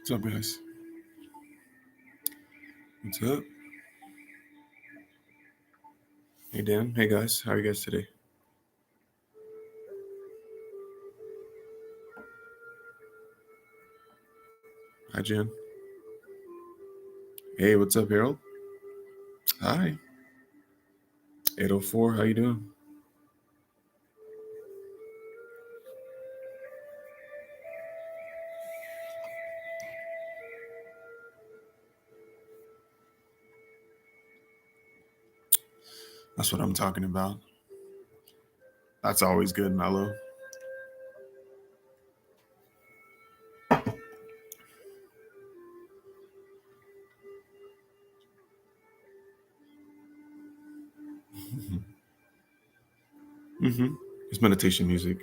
What's up, guys? What's up? Hey, Dan. Hey, guys. How are you guys today? Hi, Jen. Hey, what's up, Harold? Hi. 804. How you doing? That's what I'm talking about. That's always good, Mello. Mm-hmm. It's meditation music.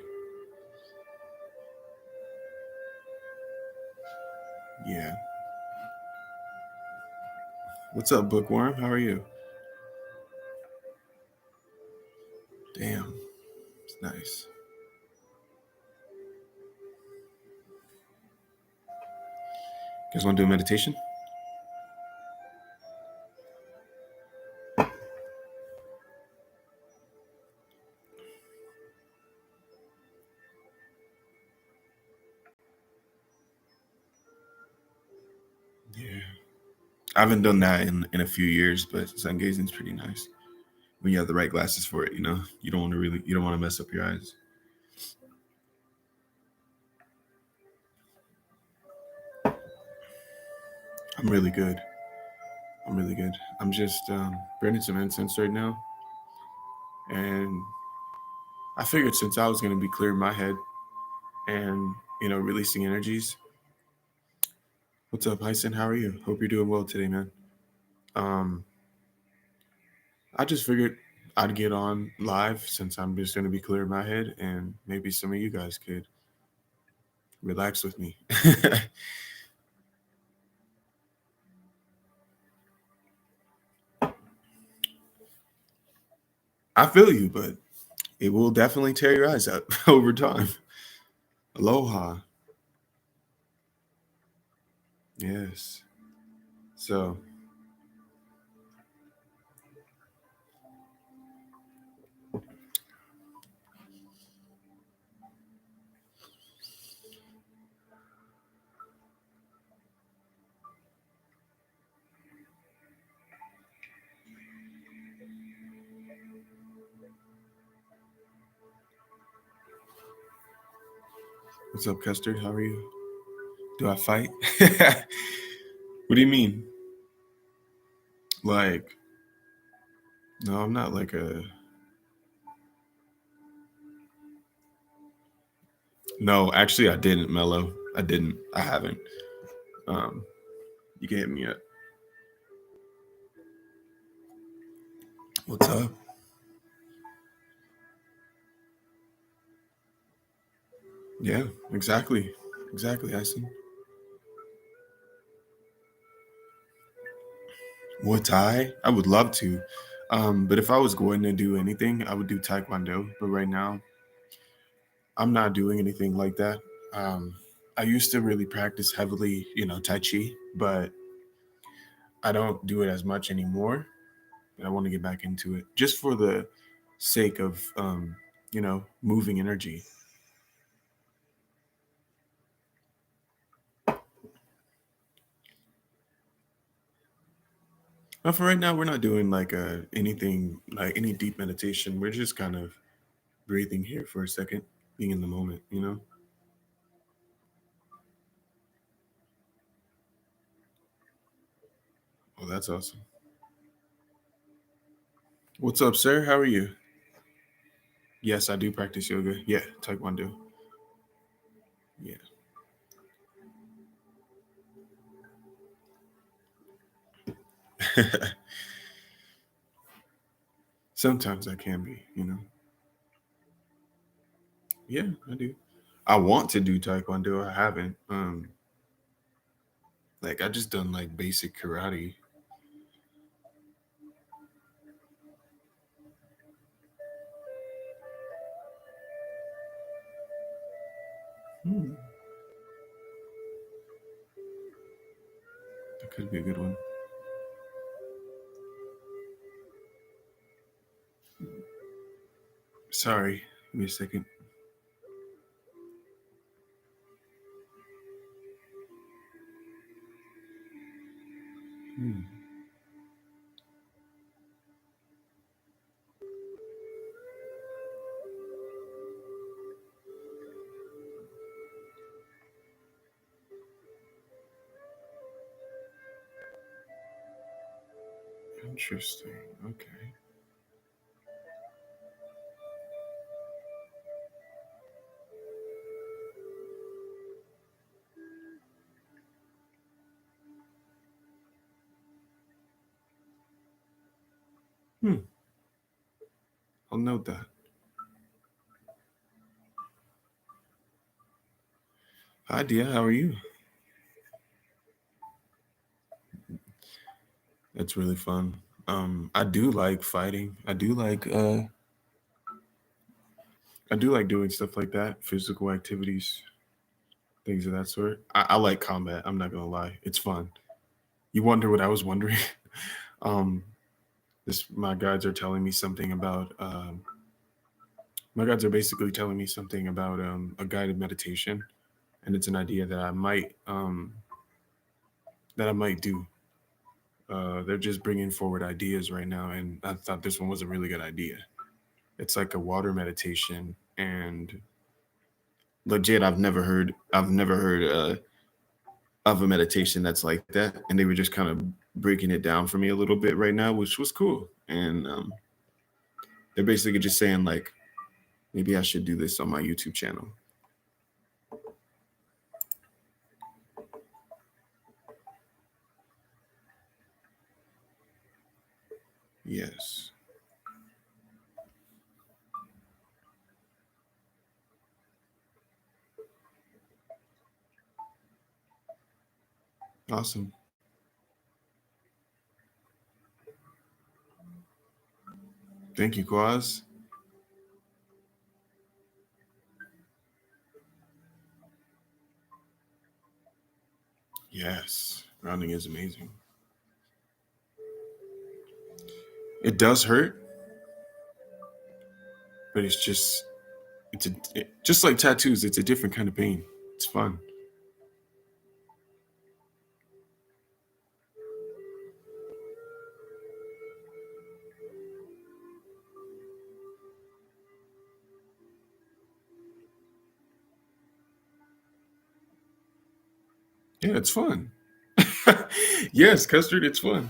Yeah. What's up, Bookworm? How are you? Damn. It's nice. You guys want to do a meditation? Yeah. I haven't done that in a few years, but sun gazing's pretty nice. When you have the right glasses for it, you don't want to mess up your eyes. I'm really good. I'm really good. I'm just burning some incense right now, and I figured since I was going to be clearing my head and releasing energies. What's up, Hyson? How are you? Hope you're doing well today, man. Um, I just figured I'd get on live since I'm just going to be clearing my head, and maybe some of you guys could relax with me. I feel you, but it will definitely tear your eyes out over time. Aloha. Yes. So, what's up, Custard? How are you? Do I fight? What do you mean? Like, no, I'm not like a. No, actually, I didn't, Mello. I didn't. I haven't. Um, you can hit me up. What's up? Yeah, exactly. Exactly, Ison. Would I would love to. But if I was going to do anything, I would do taekwondo. But right now, I'm not doing anything like that. Um, I used to really practice heavily, tai chi, but I don't do it as much anymore. I want to get back into it just for the sake of, moving energy. But for right now, we're not doing like anything like any deep meditation. We're just kind of breathing here for a second, being in the moment. Oh, that's awesome. What's up, sir? How are you? Yes, I do practice yoga. Yeah, taekwondo. Yeah. Sometimes I can be. Yeah, I do. I want to do taekwondo. I haven't. Like I just done like basic karate. Hmm. Could be a good one. Sorry, give me a second. Hmm. Interesting. Okay. Hmm. I'll note that. Hi, Dia. How are you? That's really fun. I do like fighting. I do like doing stuff like that, physical activities, things of that sort. I like combat. I'm not gonna lie, it's fun. You wonder what I was wondering? um, this my guides are telling me something about. My guides are basically telling me something about a guided meditation, and it's an idea that I might do. They're just bringing forward ideas right now, and I thought this one was a really good idea. It's like a water meditation, and legit, I've never heard of a meditation that's like that, and they were just kind of breaking it down for me a little bit right now, which was cool. And they're basically just saying like, maybe I should do this on my YouTube channel. Yes, awesome. Thank you, Quaz. Yes, grounding is amazing. It does hurt, but just like tattoos. It's a different kind of pain. It's fun. Yeah, it's fun. Yes, custard. It's fun.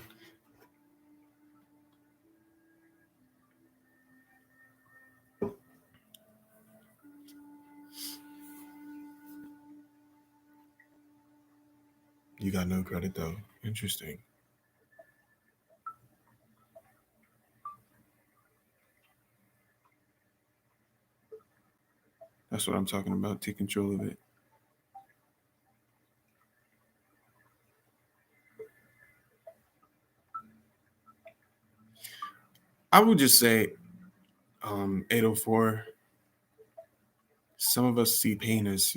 You got no credit though. Interesting. That's what I'm talking about. Take control of it. I would just say, 804. Some of us see pain as,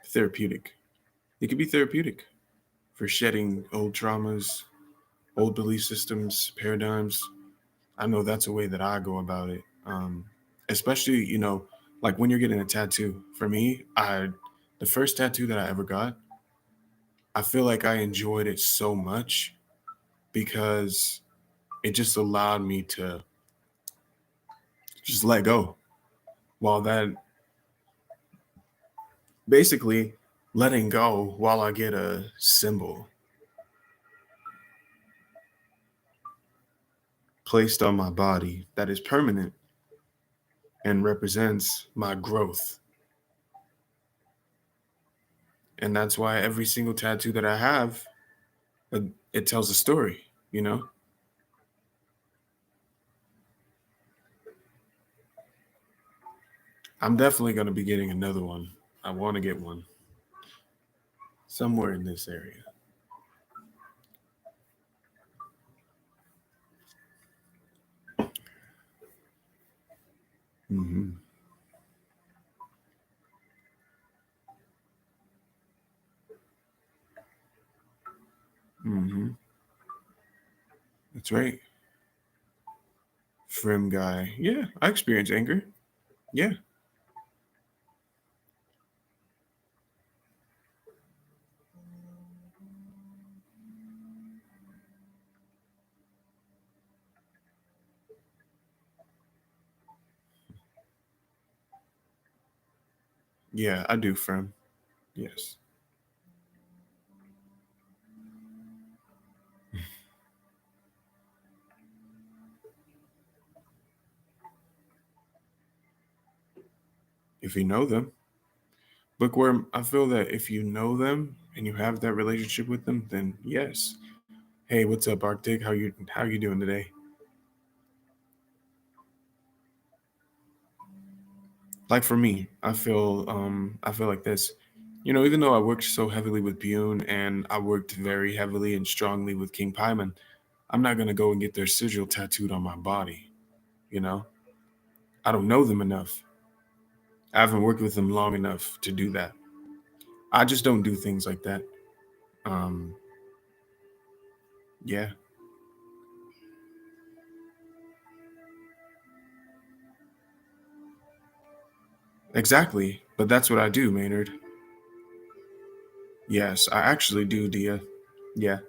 therapeutic. It could be therapeutic for shedding old traumas, old belief systems, paradigms. I know that's a way that I go about it. Especially, like when you're getting a tattoo. For me, the first tattoo that I ever got, I feel like I enjoyed it so much because it just allowed me to just let go. While that basically letting go while I get a symbol placed on my body that is permanent and represents my growth. And that's why every single tattoo that I have, it, it tells a story, you know? I'm definitely going to be getting another one. I want to get one somewhere in this area. Hmm. Mm-hmm. That's right. Frim guy. Yeah, I experience anger. Yeah. Yeah, I do, Frim. Yes. If you know them. Look, where I feel that if you know them and you have that relationship with them, then yes. Hey, what's up, Arctic? How you doing today? Like for me, I feel like this. Even though I worked so heavily with Bune and I worked very heavily and strongly with King Paimon, I'm not gonna go and get their sigil tattooed on my body. You know, I don't know them enough. I haven't worked with them long enough to do that. I just don't do things like that. Um, yeah, exactly. But that's what I do, Maynard. Yes, I actually do, Dia. Yeah,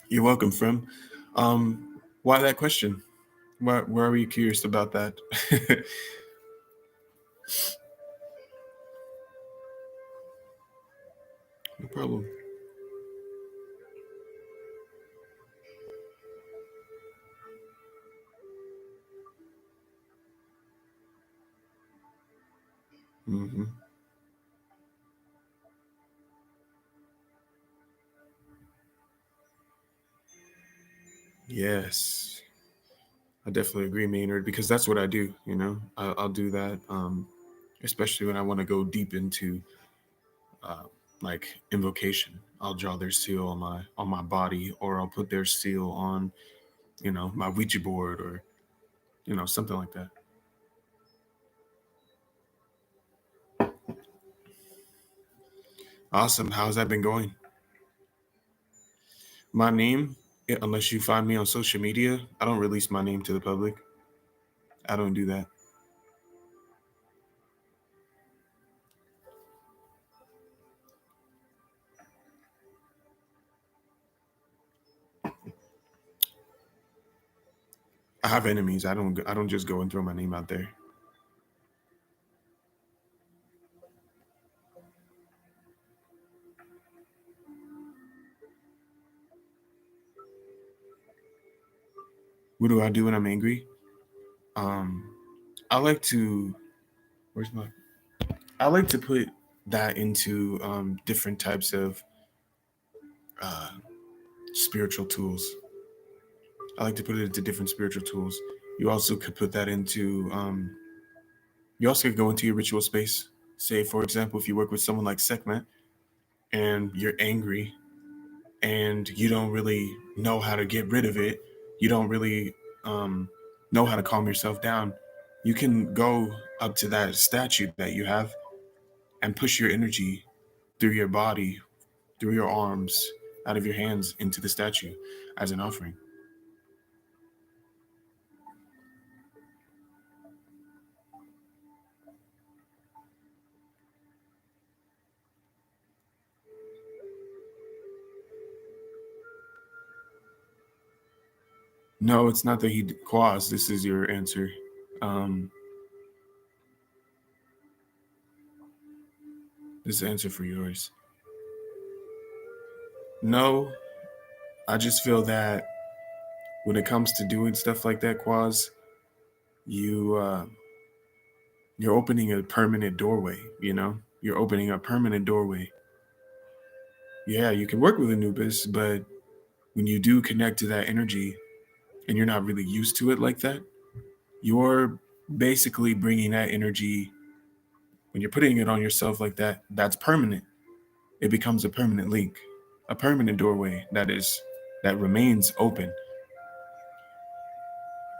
you're welcome, From. Why that question? Why were you curious about that? No problem. Hmm. Yes, I definitely agree, Maynard, because that's what I do. I'll do that, especially when I want to go deep into uh, like invocation. I'll draw their seal on my body, or I'll put their seal on my Ouija board, or something like that. Awesome. How's that been going? My name, unless you find me on social media, I don't release my name to the public. I don't do that. I have enemies. I don't just go and throw my name out there. What do I do when I'm angry? Um, I like to. Where's my? I like to put that into different types of uh, spiritual tools. I like to put it into different spiritual tools. You also could put that into. You also could go into your ritual space. Say, for example, if you work with someone like Sekhmet and you're angry and you don't really know how to get rid of it, you don't really um, know how to calm yourself down, you can go up to that statue that you have and push your energy through your body, through your arms, out of your hands into the statue as an offering. No, it's not that he quas. This is your answer. Um, this is the answer for yours. No, I just feel that when it comes to doing stuff like that, quas, you you're opening a permanent doorway. You're opening a permanent doorway. Yeah, you can work with Anubis, but when you do connect to that energy and you're not really used to it like that, you're basically bringing that energy. When you're putting it on yourself like that, that's permanent. It becomes a permanent link, a permanent doorway that remains open.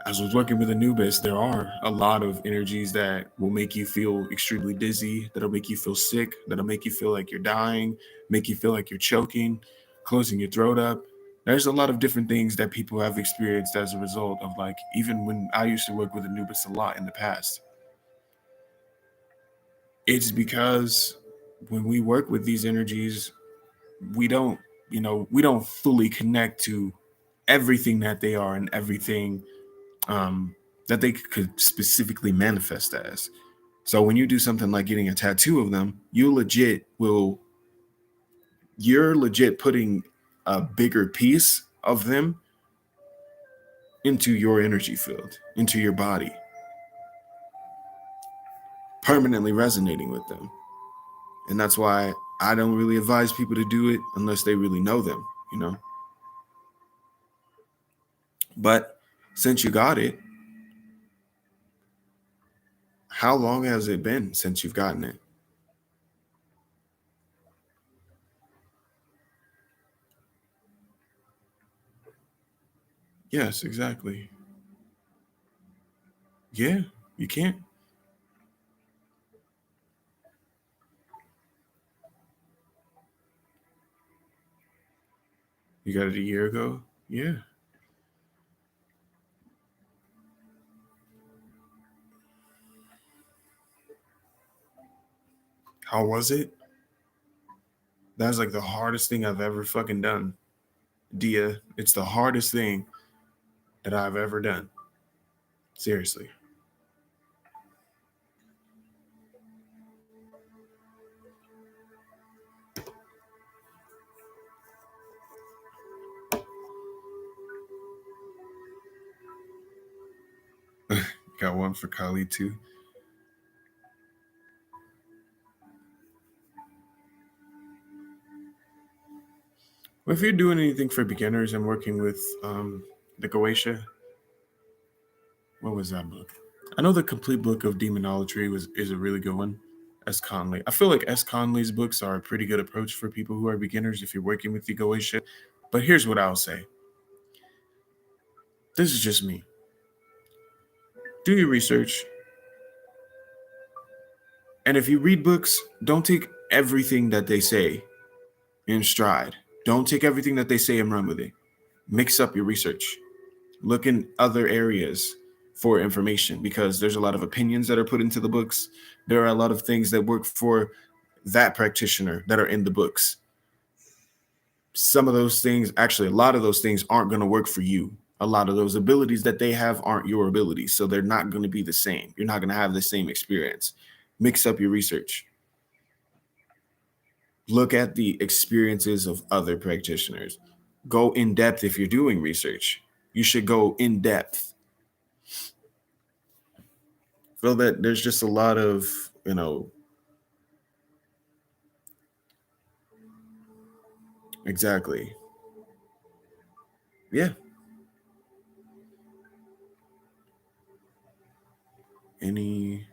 As I was working with Anubis, there are a lot of energies that will make you feel extremely dizzy, that'll make you feel sick, that'll make you feel like you're dying, make you feel like you're choking, closing your throat up. There's a lot of different things that people have experienced as a result of, like, even when I used to work with Anubis a lot in the past. It's because when we work with these energies, we don't, we don't fully connect to everything that they are and everything um, that they could specifically manifest as. So when you do something like getting a tattoo of them, you're legit putting a bigger piece of them into your energy field, into your body, permanently resonating with them. And that's why I don't really advise people to do it unless they really know them. But since you got it, how long has it been since you've gotten it? Yes, exactly. Yeah, you can't. You got it a year ago? Yeah. How was it? That's like the hardest thing I've ever fucking done. Dia, it's the hardest thing that I've ever done. Seriously. Got one for Kali too. Well, if you're doing anything for beginners and working with the Goetia, what was that book? I know the complete book of demonology is a really good one. S. Conley. I feel like S. Conley's books are a pretty good approach for people who are beginners if you're working with the Goetia. But here's what I'll say. This is just me. Do your research. And if you read books, don't take everything that they say in stride. Don't take everything that they say and run with it. Mix up your research. Look in other areas for information because there's a lot of opinions that are put into the books. There are a lot of things that work for that practitioner that are in the books. Some of those things, actually, a lot of those things aren't going to work for you. A lot of those abilities that they have aren't your abilities. So they're not going to be the same. You're not going to have the same experience. Mix up your research. Look at the experiences of other practitioners. Go in depth if you're doing research. You should go in depth. Feel that there's just a lot of, you know, exactly. Yeah. Any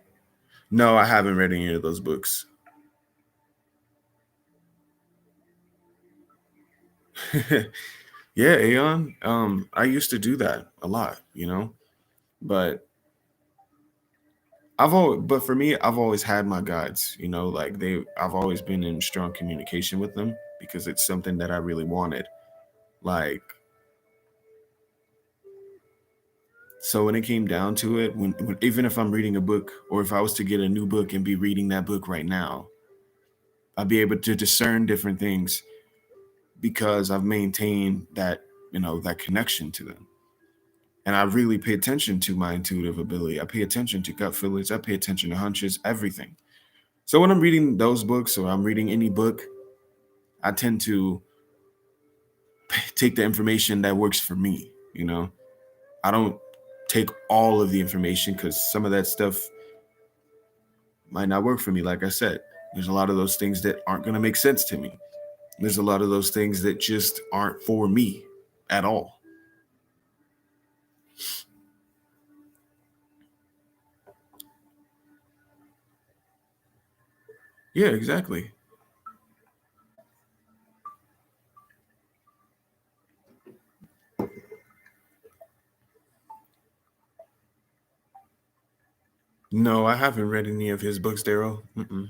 No, I haven't read any of those books. Yeah, Aeon. I used to do that a lot. But but for me, I've always had my guides, like I've always been in strong communication with them because it's something that I really wanted. Like, so when it came down to it, even if I'm reading a book or if I was to get a new book and be reading that book right now, I'd be able to discern different things because I've maintained that connection to them. And I really pay attention to my intuitive ability. I pay attention to gut feelings. I pay attention to hunches, everything. So when I'm reading those books or I'm reading any book, I tend to take the information that works for me. I don't take all of the information because some of that stuff might not work for me. Like I said, there's a lot of those things that aren't going to make sense to me. There's a lot of those things that just aren't for me at all. Yeah, exactly. No, I haven't read any of his books, Daryl. Mm-mm.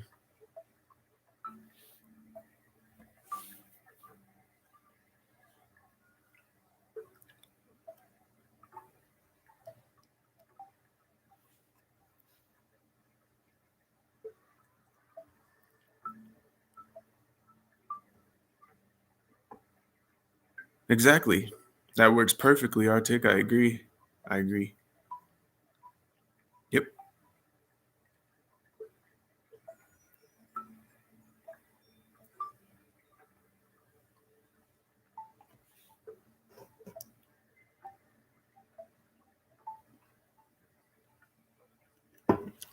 Exactly. That works perfectly, Arctic. I agree. I agree. Yep.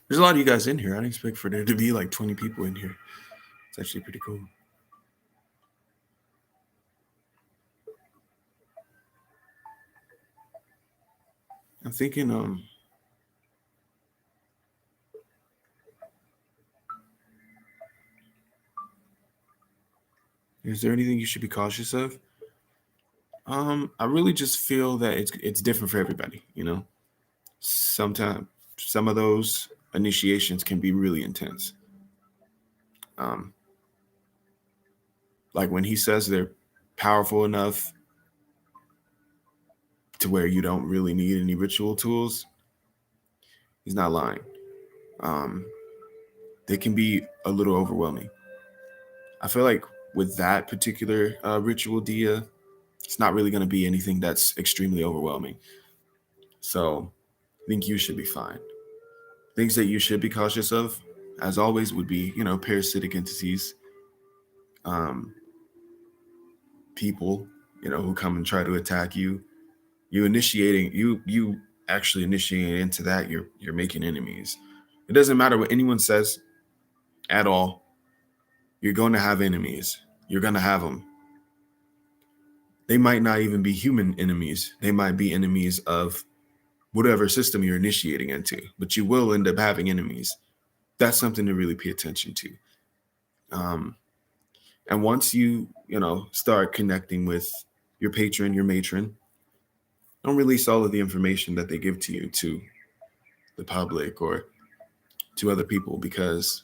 There's a lot of you guys in here. I didn't expect for there to be like 20 people in here. It's actually pretty cool. I'm thinking, is there anything you should be cautious of? I really just feel that it's different for everybody, you know. Sometimes some of those initiations can be really intense. Um, like when he says they're powerful enough to where you don't really need any ritual tools, he's not lying. Um, they can be a little overwhelming. I feel like with that particular ritual dia, it's not really going to be anything that's extremely overwhelming. So I think you should be fine. Things that you should be cautious of, as always, would be, you know, parasitic entities, um, people, you know, who come and try to attack you. You actually initiating into that, you're making enemies. It doesn't matter what anyone says at all. You're going to have enemies. You're going to have them. They might not even be human enemies. They might be enemies of whatever system you're initiating into, but you will end up having enemies. That's something to really pay attention to. Um, and once you know, start connecting with your patron, your matron, don't release all of the information that they give to you to the public or to other people, because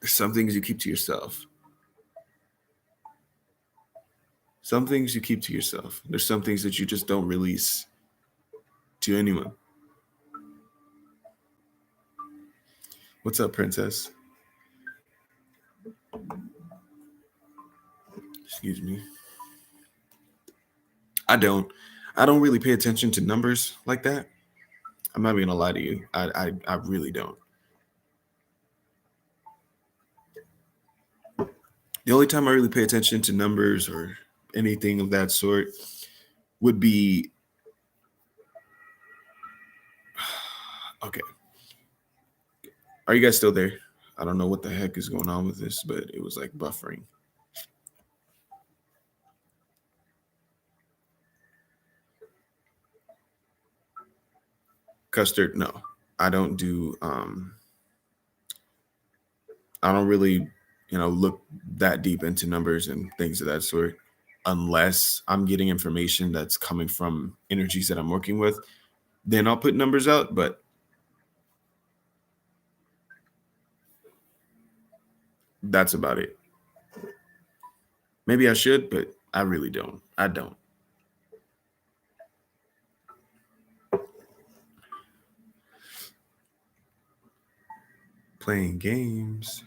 there's some things you keep to yourself. Some things you keep to yourself. There's some things that you just don't release to anyone. What's up, princess? Excuse me. I don't. I don't really pay attention to numbers like that. I'm not even gonna lie to you. I really don't. The only time I really pay attention to numbers or anything of that sort would be okay. Are you guys still there? I don't know what the heck is going on with this, but it was like buffering. Custard, no. I don't do I don't really, you know, look that deep into numbers and things of that sort unless I'm getting information that's coming from energies that I'm working with. Then I'll put numbers out, but that's about it. Maybe I should, but I really don't. I don't. Playing games.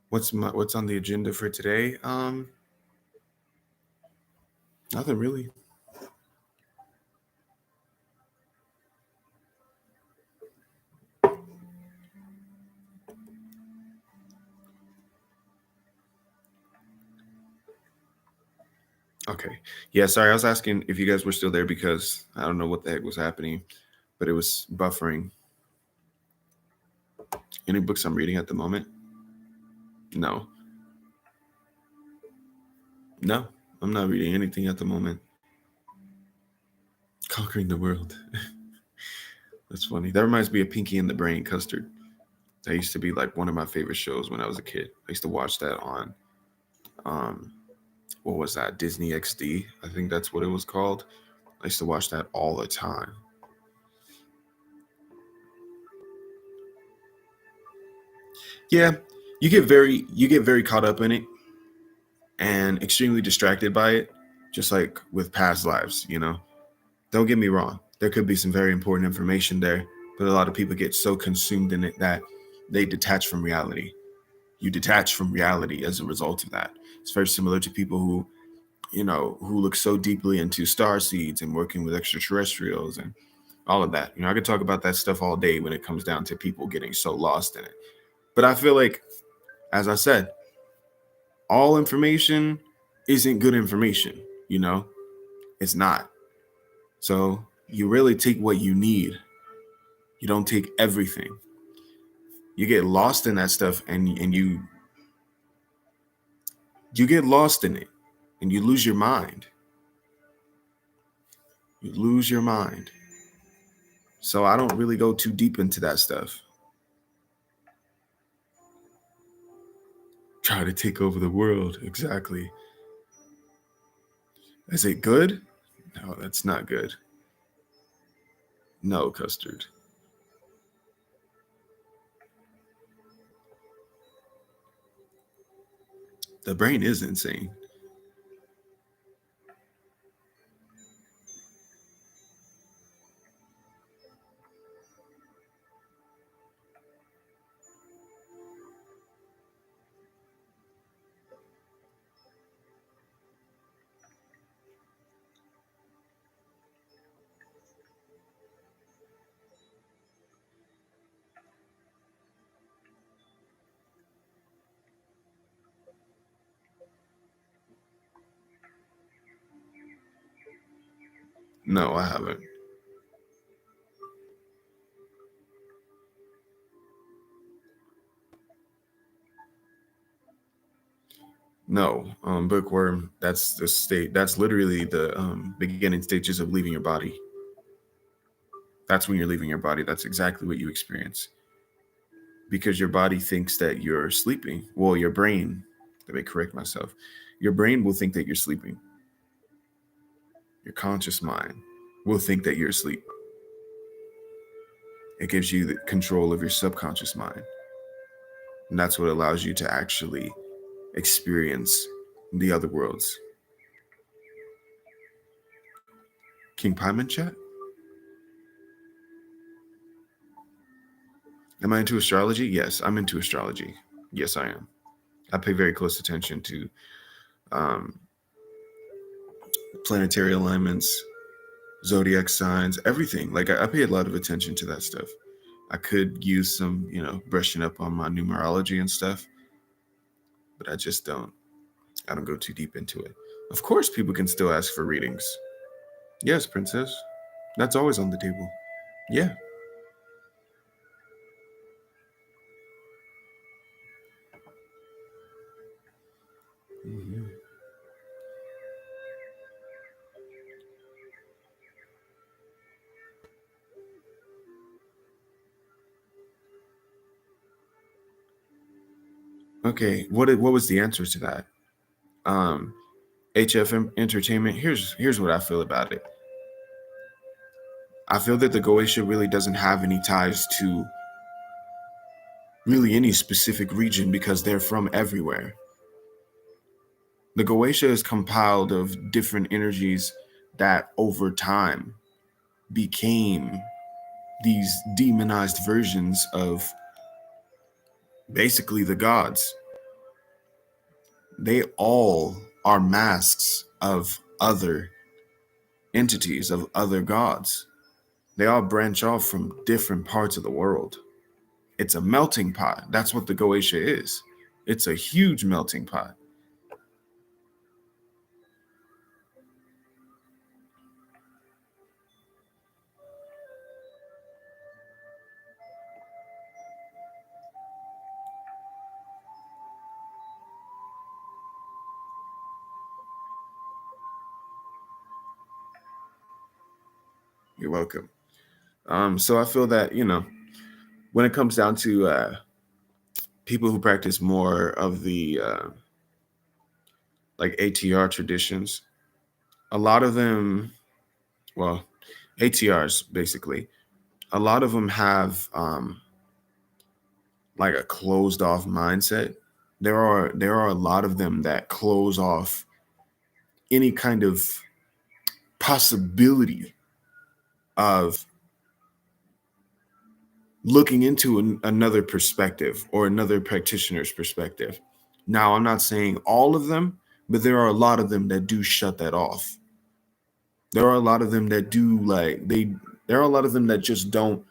What's on the agenda for today? Nothing really. Okay. Yeah, sorry. I was asking if you guys were still there because I don't know what the heck was happening, but it was buffering. Any books I'm reading at the moment? No. No, I'm not reading anything at the moment. Conquering the World. That's funny. That reminds me of Pinky and the Brain, Custard. That used to be like one of my favorite shows when I was a kid. I used to watch that on Um, what was that? Disney XD. I think that's what it was called. I used to watch that all the time. Yeah, you get very caught up in it and extremely distracted by it, just like with past lives, you know. Don't get me wrong, there could be some very important information there, but a lot of people get so consumed in it that they detach from reality. You detach from reality as a result of that. It's very similar to people who look so deeply into star seeds and working with extraterrestrials and all of that. I could talk about that stuff all day when it comes down to people getting so lost in it. But I feel like, as I said, all information isn't good information, you know? It's not. So you really take what you need. You don't take everything. You get lost in that stuff and you get lost in it and you lose your mind. You lose your mind. So I don't really go too deep into that stuff. Try to take over the world. Exactly. Is it good? No, that's not good. No, Custard. The brain is insane. No, I haven't. No, bookworm. That's the state. That's literally the beginning stages of leaving your body. That's when you're leaving your body. That's exactly what you experience because your body thinks that you're sleeping. Well, your brain. Let me correct myself. Your brain will think that you're sleeping. Your conscious mind will think that you're asleep. It gives you the control of your subconscious mind, and that's what allows you to actually experience the other worlds. King Pyman chat. Am I into astrology? Yes, I'm into astrology. Yes, I am. I pay very close attention to um, planetary alignments, zodiac signs, everything. Like I pay a lot of attention to that stuff. I could use some, brushing up on my numerology and stuff, but I just don't. I don't go too deep into it. Of course, people can still ask for readings. Yes, princess. That's always on the table. Yeah. Mhm. Okay. What was the answer to that? Um, HFM Entertainment. Here's what I feel about it. I feel that the Goetia really doesn't have any ties to really any specific region because they're from everywhere. The Goetia is compiled of different energies that over time became these demonized versions of basically the gods. They all are masks of other entities, of other gods. They all branch off from different parts of the world. It's a melting pot. That's what the Goetia is. It's a huge melting pot. You're welcome. So I feel that, when it comes down to people who practice more of the like ATR traditions, a lot of them, well, ATRs basically, a lot of them have like a closed off mindset. There are a lot of them that close off any kind of possibility of looking into another perspective or another practitioner's perspective. Now, I'm not saying all of them, but there are a lot of them that do shut that off. There are a lot of them that do there are a lot of them that just don't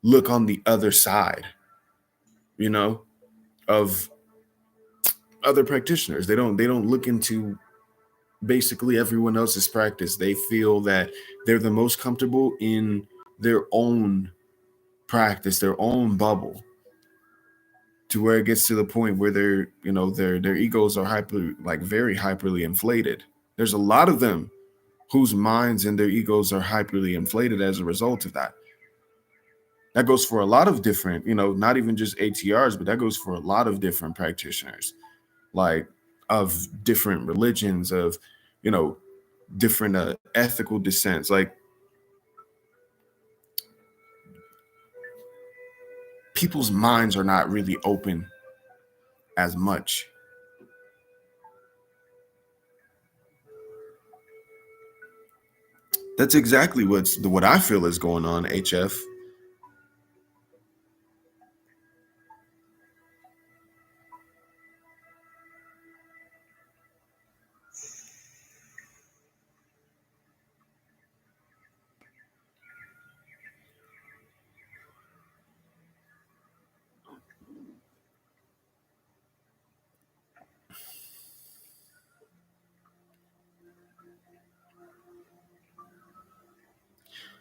look on the other side, you know, of other practitioners. They don't look into basically everyone else's practice. They feel that they're the most comfortable in their own practice, their own bubble, to where it gets to the point where their egos are very hyperly inflated. There's a lot of them whose minds and their egos are hyperly inflated as a result of that. That goes for a lot of different, not even just ATRs, but that goes for a lot of different practitioners, like of different religions, of different ethical dissents. Like, people's minds are not really open as much. That's exactly what I feel is going on, HF.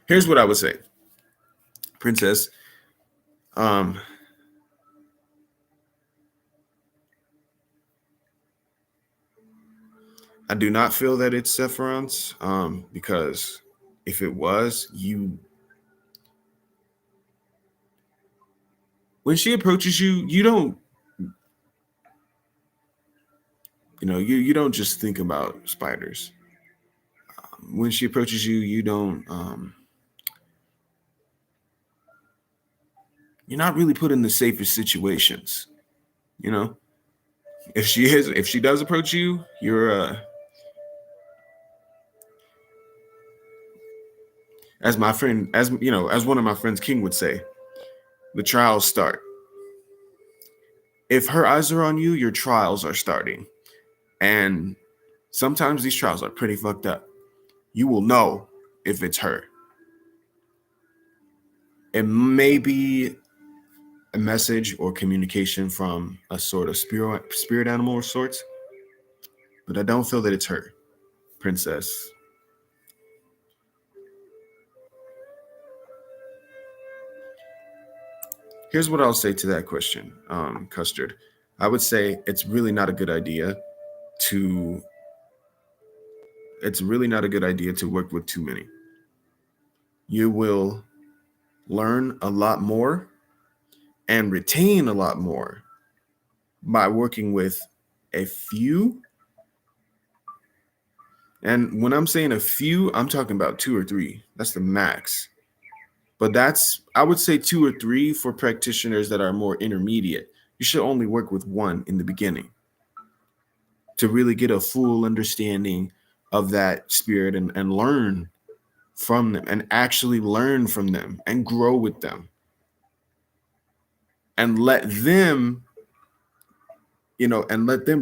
Here's what I would say, Princess. Um, I do not feel that it's Sephiron's, because if it was, when she approaches you, you don't, you don't just think about spiders. When she approaches you, you don't, you're not really put in the safest situations. You know, if she does approach you, you're, as my friend, as one of my friends, King, would say, the trials start. If her eyes are on you, your trials are starting. And sometimes these trials are pretty fucked up. You will know if it's her. It may be a message or communication from a sort of spirit animal of sorts, but I don't feel that it's her, Princess. Here's what I'll say to that question, Custard. I would say it's really not a good idea to work with too many. You will learn a lot more and retain a lot more by working with a few. And when I'm saying a few, I'm talking about 2 or 3. That's the max. But I would say 2 or 3 for practitioners that are more intermediate. You should only work with one in the beginning to really get a full understanding of that spirit, and learn from them, and actually learn from them and grow with them, and let them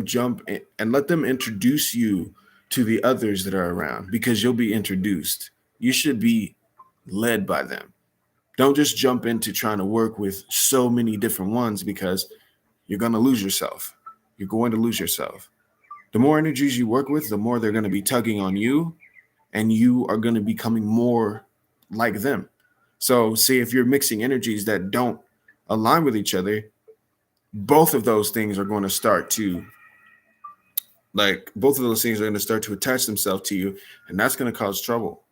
jump in, and let them introduce you to the others that are around, because you'll be introduced. You should be led by them. Don't just jump into trying to work with so many different ones, because you're going to lose yourself. You're going to lose yourself. The more energies you work with, the more they're going to be tugging on you, and you are going to be becoming more like them. So, see, if you're mixing energies that don't align with each other, both of those things are going to start to attach themselves to you, and that's going to cause trouble.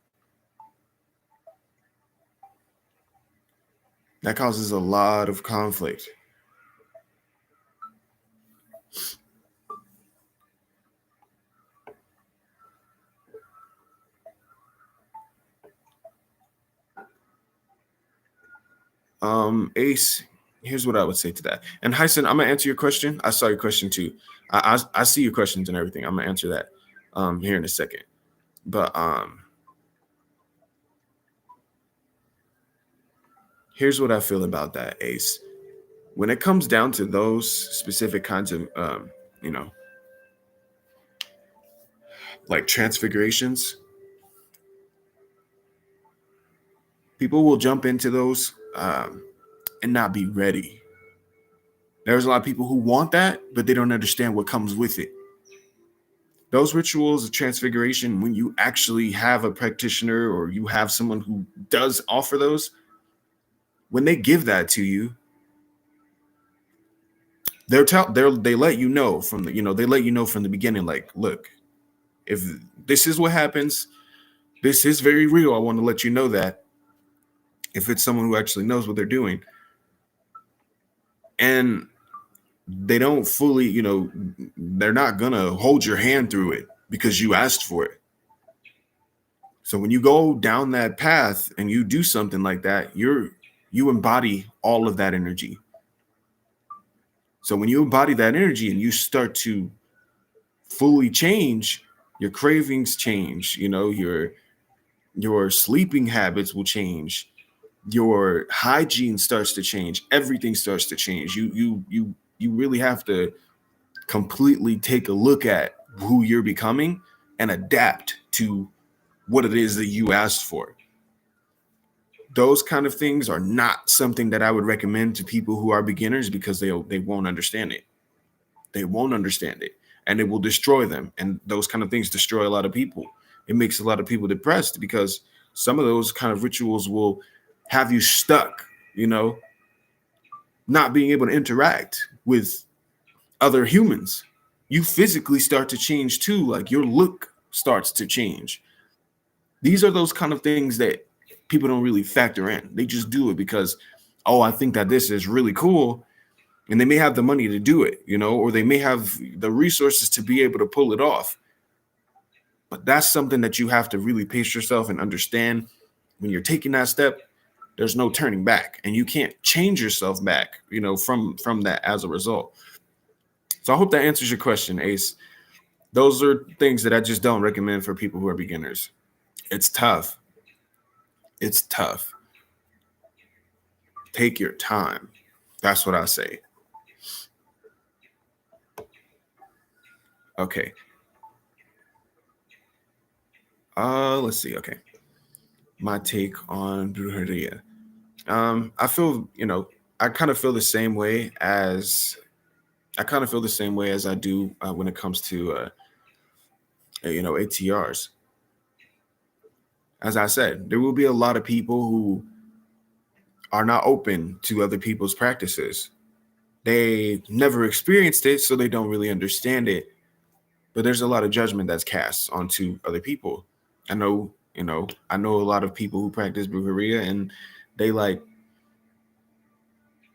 That causes a lot of conflict. Ace, here's what I would say to that. And Hyson, I'm gonna answer your question. I saw your question too. I see your questions and everything. I'm gonna answer that here in a second. But here's what I feel about that, Ace. When it comes down to those specific kinds of you know, like transfigurations, people will jump into those and not be ready. There's a lot of people who want that, but they don't understand what comes with it. Those rituals of transfiguration, when you actually have a practitioner or you have someone who does offer those, when they give that to you, they let you know from the they let you know from the beginning, like, look, if this is what happens, this is very real. I want to let you know that if it's someone who actually knows what they're doing, and they don't fully, they're not gonna hold your hand through it because you asked for it. So when you go down that path and you do something like that, you embody all of that energy. So when you embody that energy and you start to fully change, your cravings change, your sleeping habits will change, your hygiene starts to change, everything starts to change. You really have to completely take a look at who you're becoming and adapt to what it is that you asked for. Those kind of things are not something that I would recommend to people who are beginners because they won't understand it. They won't understand it, and it will destroy them. And those kind of things destroy a lot of people. It makes a lot of people depressed because some of those kind of rituals will have you stuck, not being able to interact with other humans. You physically start to change too, like your look starts to change. These are those kind of things that people don't really factor in. They just do it because, oh, I think that this is really cool. And they may have the money to do it, or they may have the resources to be able to pull it off. But that's something that you have to really pace yourself and understand. When you're taking that step, there's no turning back, and you can't change yourself back, from that as a result. So I hope that answers your question, Ace. Those are things that I just don't recommend for people who are beginners. It's tough. It's tough. Take your time. That's what I say. Okay. Let's see. Okay. My take on brujeria. I feel, I kind of feel the same way as I do when it comes to ATRs. As I said, there will be a lot of people who are not open to other people's practices. They never experienced it, so they don't really understand it. But there's a lot of judgment that's cast onto other people. I know, I know a lot of people who practice brujeria, and they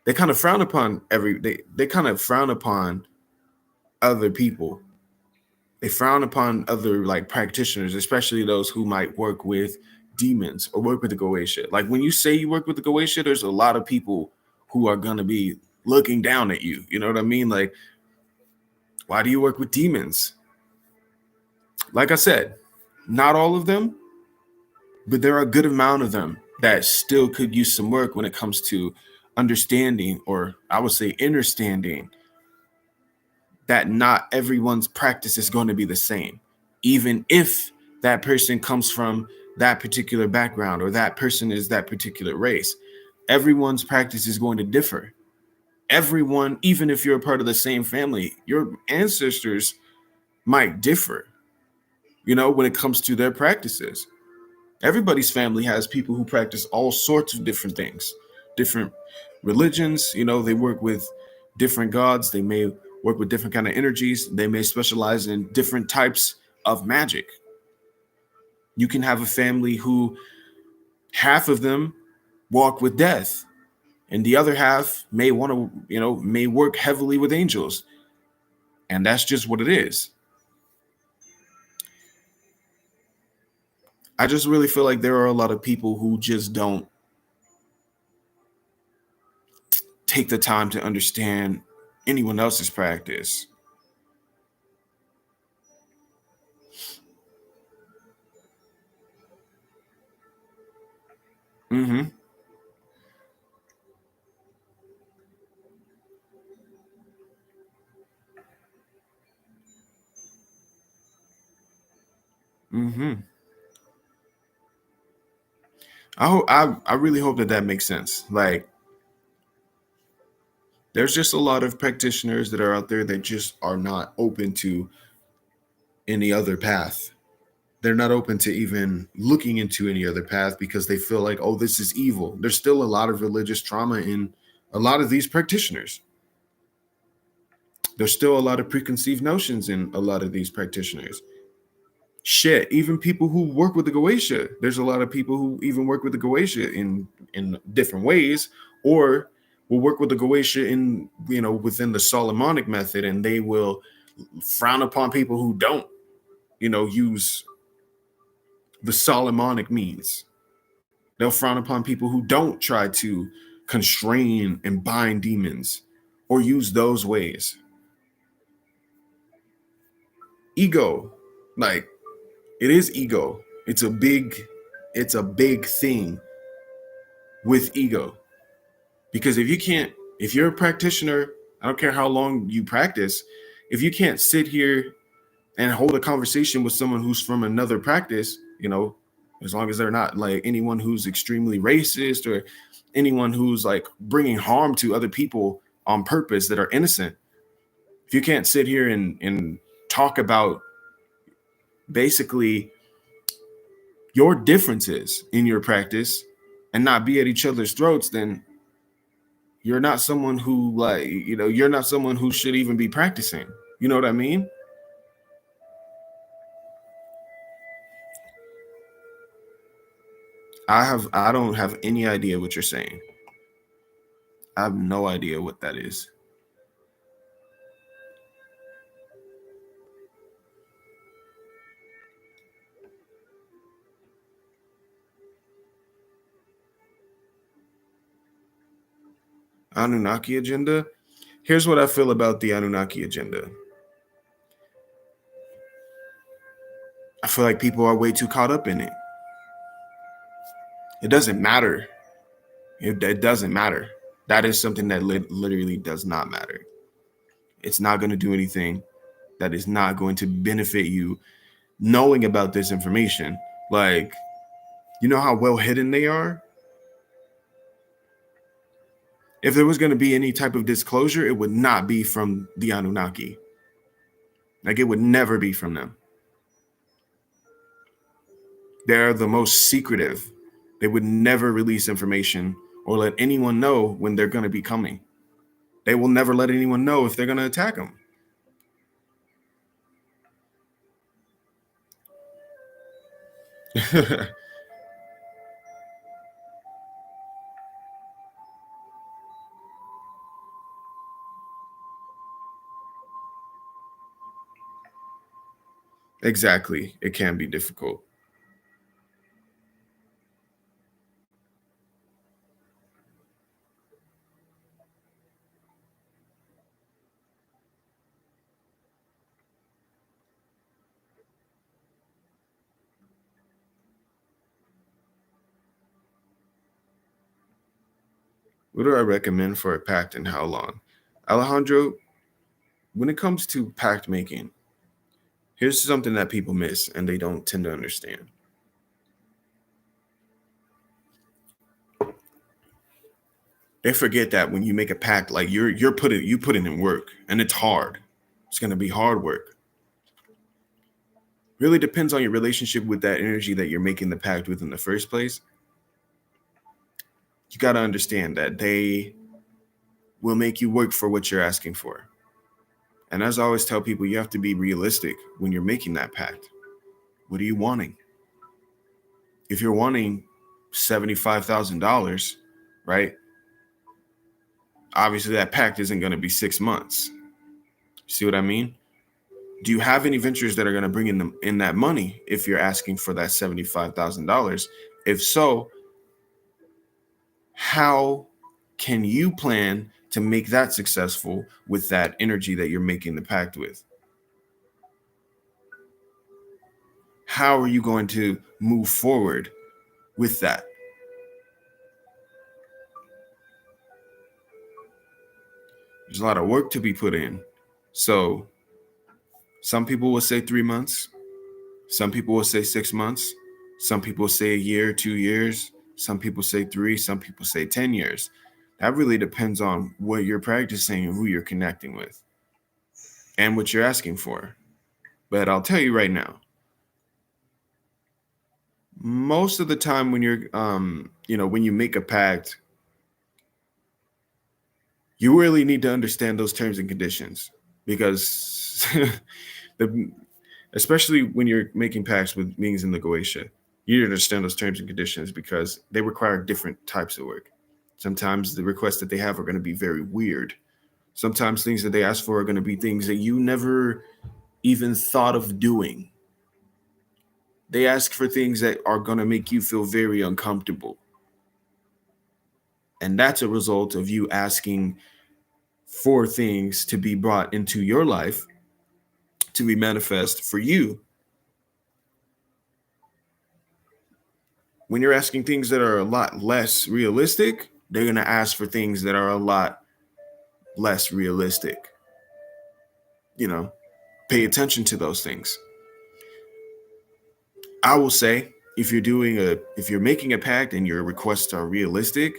they kind of frown upon they kind of frown upon other people. They frown upon other practitioners, especially those who might work with demons or work with the Goetia. Like when you say you work with the Goetia, there's a lot of people who are gonna be looking down at you. You know what I mean? Like, why do you work with demons? Like I said, not all of them, but there are a good amount of them that still could use some work when it comes to understanding, or I would say understanding, that not everyone's practice is going to be the same, even if that person comes from that particular background or that person is that particular race. Everyone's practice is going to differ. Everyone, even if you're a part of the same family, your ancestors might differ, when it comes to their practices. Everybody's family has people who practice all sorts of different things, different religions. They work with different gods. They may work with different kind of energies. They may specialize in different types of magic. You can have a family who half of them walk with death, and the other half may want to, may work heavily with angels. And that's just what it is. I just really feel like there are a lot of people who just don't take the time to understand anyone else's practice. Mm-hmm. Mm-hmm. I really hope that makes sense. Like, there's just a lot of practitioners that are out there that just are not open to any other path. They're not open to even looking into any other path because they feel like, oh, this is evil. There's still a lot of religious trauma in a lot of these practitioners. There's still a lot of preconceived notions in a lot of these practitioners. Shit, even people who work with the Goetia, there's a lot of people who even work with the Goetia in different ways, or will work with the Goetia in, within the Solomonic method, and they will frown upon people who don't, use the Solomonic means. They'll frown upon people who don't try to constrain and bind demons or use those ways. Ego, like, it is ego. It's a big thing with ego. Because if you're a practitioner, I don't care how long you practice, if you can't sit here and hold a conversation with someone who's from another practice, as long as they're not like anyone who's extremely racist or anyone who's like bringing harm to other people on purpose that are innocent. If you can't sit here and talk about basically your differences in your practice and not be at each other's throats, then you're not someone who you're not someone who should even be practicing. You know what I mean? I don't have any idea what you're saying. I have no idea what that is. Anunnaki agenda. Here's what I feel about the Anunnaki agenda. I feel like people are way too caught up in it. It doesn't matter. It doesn't matter. That is something that literally does not matter. It's not going to do anything. That is not going to benefit you knowing about this information. Like, you know how well hidden they are? If there was going to be any type of disclosure, it would not be from the Anunnaki. Like, it would never be from them. They're the most secretive. They would never release information or let anyone know when they're going to be coming. They will never let anyone know if they're going to attack them. Exactly. It can be difficult. What do I recommend for a pact and how long? Alejandro, when it comes to pact making, here's something that people miss and they don't tend to understand. They forget that when you make a pact, like you put it in work, and it's hard. It's gonna be hard work. Really depends on your relationship with that energy that you're making the pact with in the first place. You gotta understand that they will make you work for what you're asking for. And as I always tell people, you have to be realistic when you're making that pact. What are you wanting? If you're wanting $75,000, right? Obviously, that pact isn't going to be 6 months. See what I mean? Do you have any ventures that are going to bring in that money if you're asking for that $75,000? If so, how can you plan to make that successful with that energy that you're making the pact with? How are you going to move forward with that? There's a lot of work to be put in. So some people will say 3 months. Some people will say 6 months. Some people say a year, 2 years. Some people say 3. Some people say 10 years. That really depends on what you're practicing and who you're connecting with and what you're asking for. But I'll tell you right now, most of the time when you're, when you make a pact, you really need to understand those terms and conditions because the, especially when you're making pacts with beings in the Goetia, you need to understand those terms and conditions because they require different types of work. Sometimes the requests that they have are going to be very weird. Sometimes things that they ask for are going to be things that you never even thought of doing. They ask for things that are going to make you feel very uncomfortable. And that's a result of you asking for things to be brought into your life to be manifest for you. When you're asking things that are a lot less realistic, they're going to ask for things that are a lot less realistic. Pay attention to those things. I will say, if you're making a pact and your requests are realistic,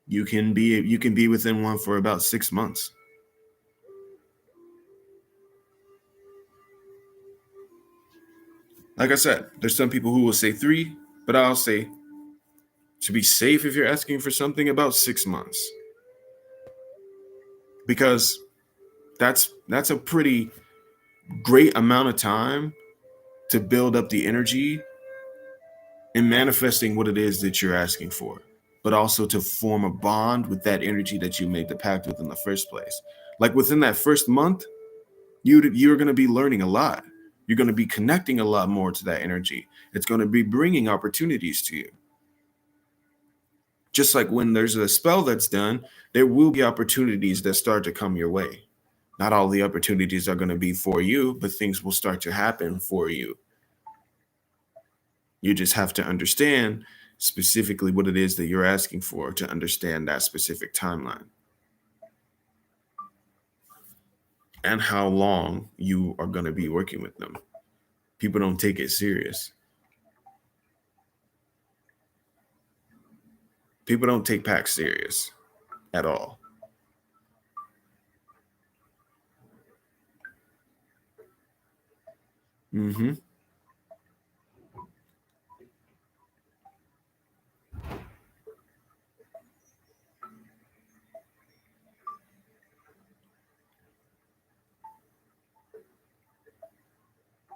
you can be within one for about 6 months. Like I said, there's some people who will say 3, but I'll say to be safe, if you're asking for something, about 6 months, because that's a pretty great amount of time to build up the energy in manifesting what it is that you're asking for, but also to form a bond with that energy that you made the pact with in the first place. Like within that first month, you're going to be learning a lot. You're going to be connecting a lot more to that energy. It's going to be bringing opportunities to you. Just like when there's a spell that's done, there will be opportunities that start to come your way. Not all the opportunities are going to be for you, but things will start to happen for you. You just have to understand specifically what it is that you're asking for to understand that specific timeline and how long you are going to be working with them. People don't take it serious. People don't take pacts serious at all. Mm-hmm.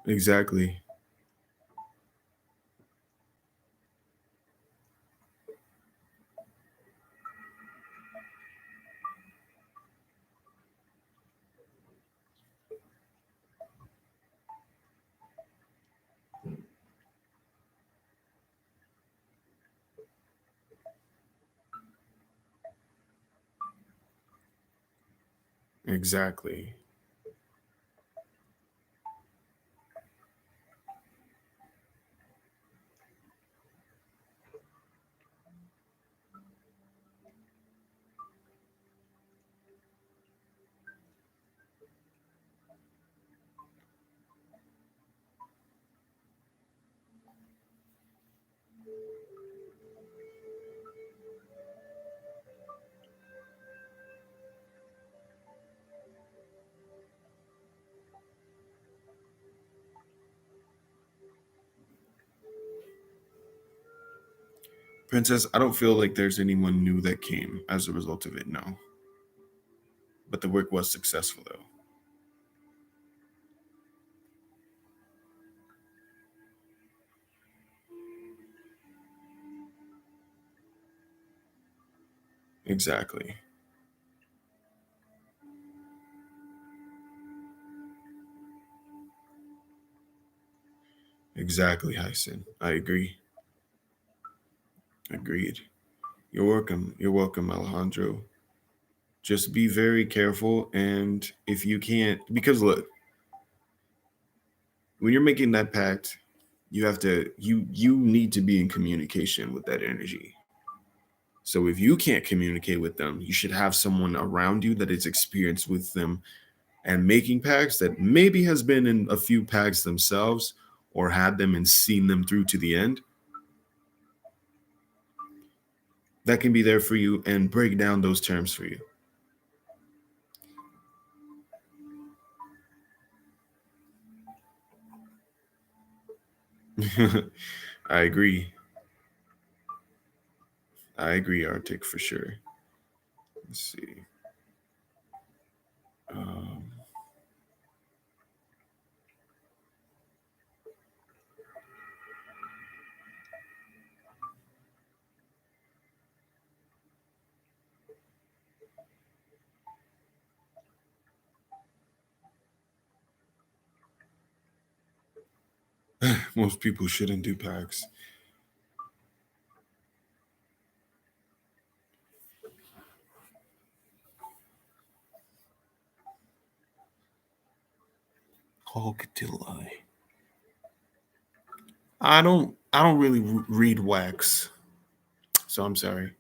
Exactly. Exactly. Princess, I don't feel like there's anyone new that came as a result of it, no. But the work was successful, though. Exactly. Exactly, Hyson. I agree. Agreed. You're welcome. You're welcome, Alejandro. Just be very careful. And if you can't, because look, when you're making that pact, you need to be in communication with that energy. So if you can't communicate with them, you should have someone around you that is experienced with them and making pacts, that maybe has been in a few pacts themselves or had them and seen them through to the end, that can be there for you and break down those terms for you. I agree. I agree, Arctic, for sure. Let's see. Um, most people shouldn't do packs. Hogatilai. I don't really read wax, so I'm sorry.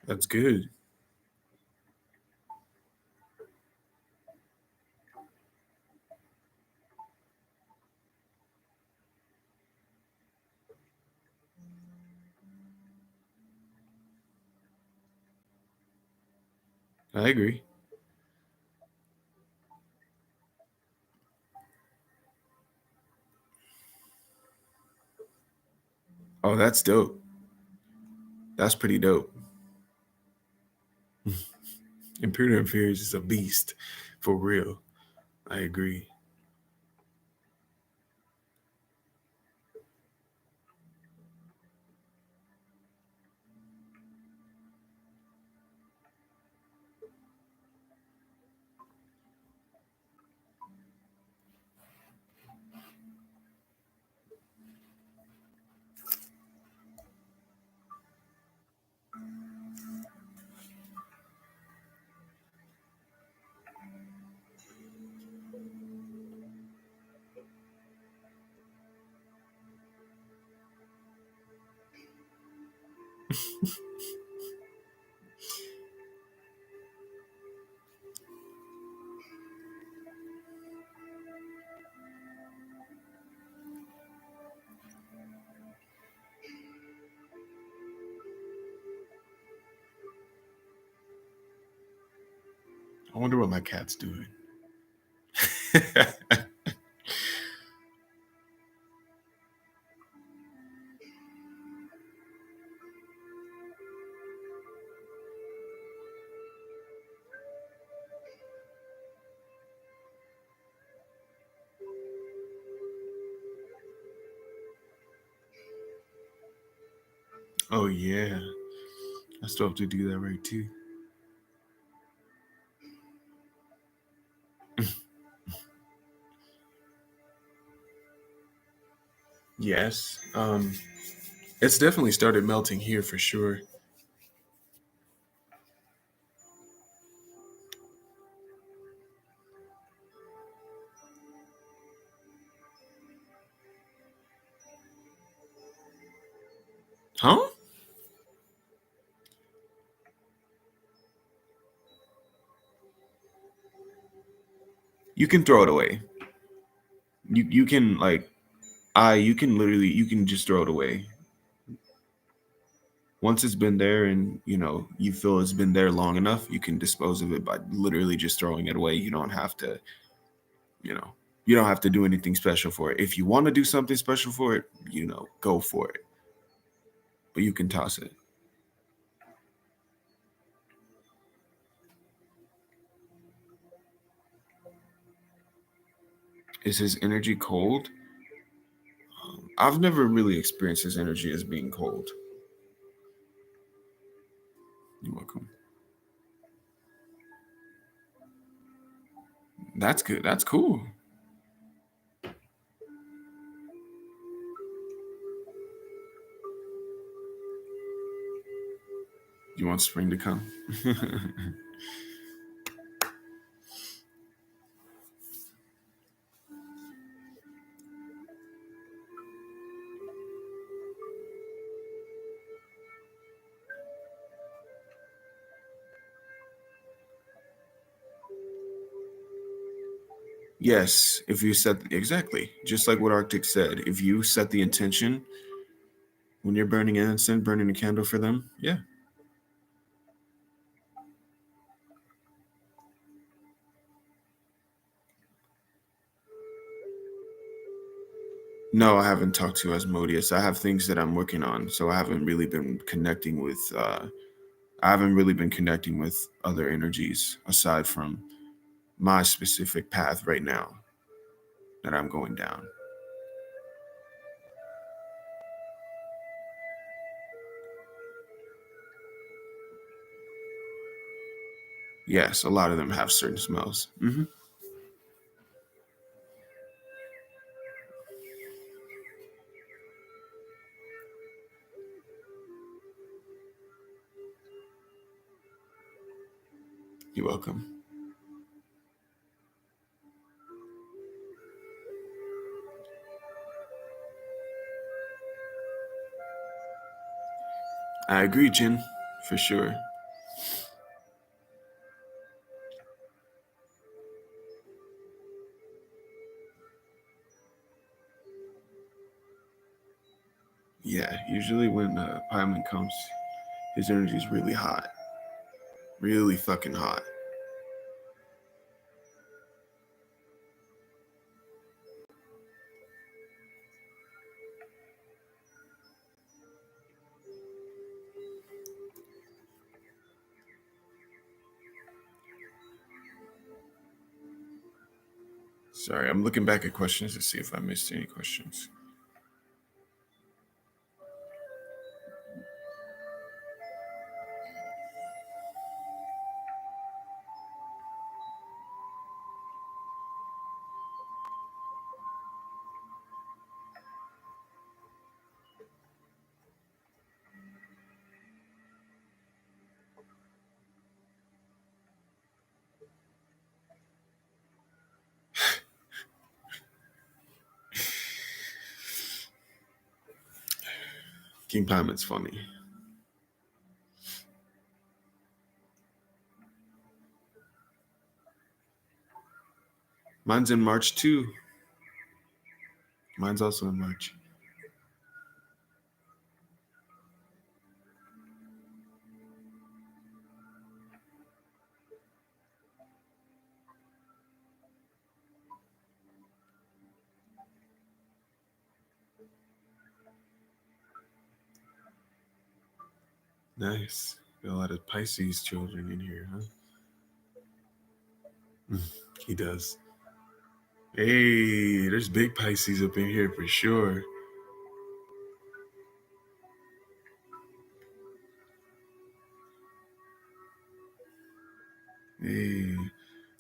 That's good. I agree. Oh, that's dope. That's pretty dope. Imperial Affairs is a beast, for real. I agree. I wonder what my cat's doing. Oh yeah, I still have to do that right too. Yes. It's definitely started melting here for sure. Huh? You can throw it away. You can like you can literally you can just throw it away. Once it's been there and you feel it's been there long enough, you can dispose of it by literally just throwing it away. You know, you don't have to do anything special for it. If you want to do something special for it, go for it. But you can toss it. Is his energy cold? I've never really experienced his energy as being cold. You're welcome. That's good. That's cool. You want spring to come? Yes, if you set exactly, just like what Arctic said, if you set the intention when you're burning incense, burning a candle for them, yeah. No, I haven't talked to Asmodius. I have things that I'm working on, so I haven't really been connecting with. I haven't really been connecting with other energies aside from my specific path right now that I'm going down. Yes, a lot of them have certain smells. You're welcome. I agree, Jin, for sure. Yeah, usually when Pyman comes, his energy is really hot, really fucking hot. Sorry, I'm looking back at questions to see if I missed any questions. King Pyman's funny. Mine's in March too. Mine's also in March. Nice. Got a lot of Pisces children in here, huh? He does. Hey, there's big Pisces up in here for sure. Hey,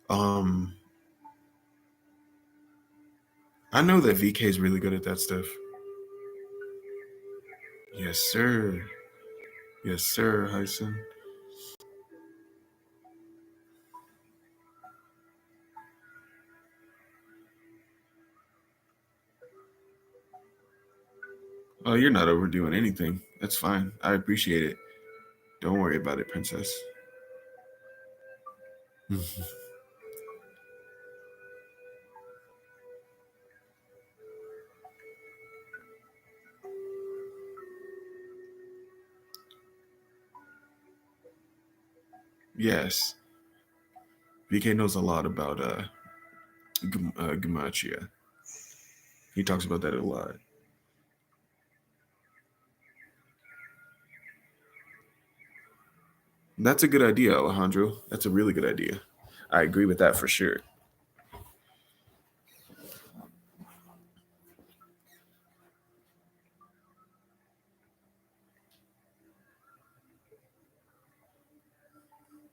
um, I know that VK is really good at that stuff. Yes, sir. Yes, sir, Hyson. Oh, you're not overdoing anything. That's fine. I appreciate it. Don't worry about it, princess. Yes, VK knows a lot about gematria. He talks about that a lot. That's a good idea, Alejandro. That's a really good idea. I agree with that for sure.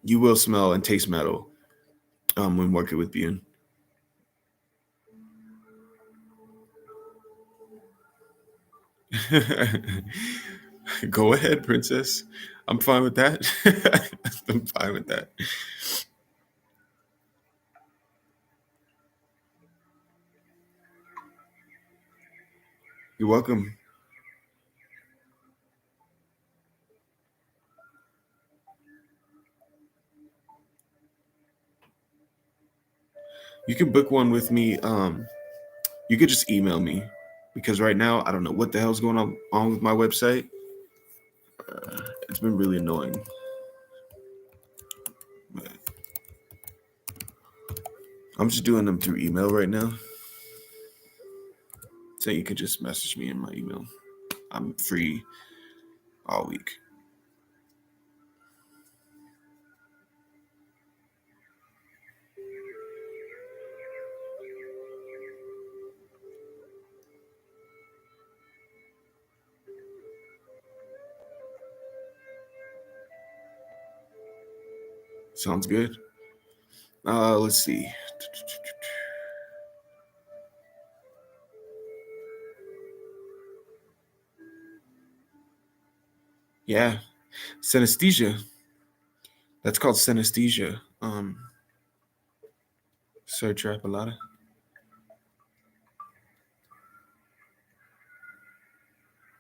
You will smell and taste metal when working with Bune. Go ahead, princess. I'm fine with that. I'm fine with that. You're welcome. You can book one with me. You could just email me because right now I don't know what the hell's going on with my website. It's been really annoying. But I'm just doing them through email right now. So you could just message me in my email. I'm free all week. Sounds good. Let's see. Yeah, synesthesia. That's called synesthesia. Sir Trapalata.